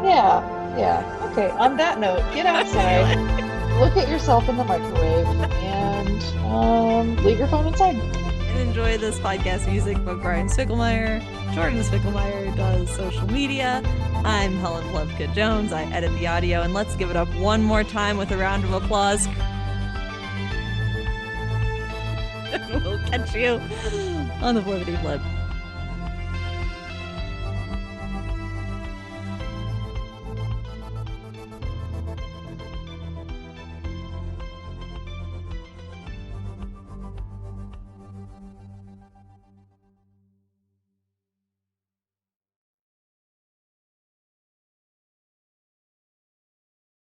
S1: Yeah.
S2: Yeah, yeah. Okay, on that note, get outside,
S1: Anyway,
S2: look at yourself in the microwave, and leave your phone inside.
S1: and enjoy this podcast music by Brian Spiegelmeyer. Jordan Spiegelmeyer does social media. I'm Helen Plevka-Jones. I edit the audio, and let's give it up one more time with a round of applause. We'll catch you on the Flippity Flip.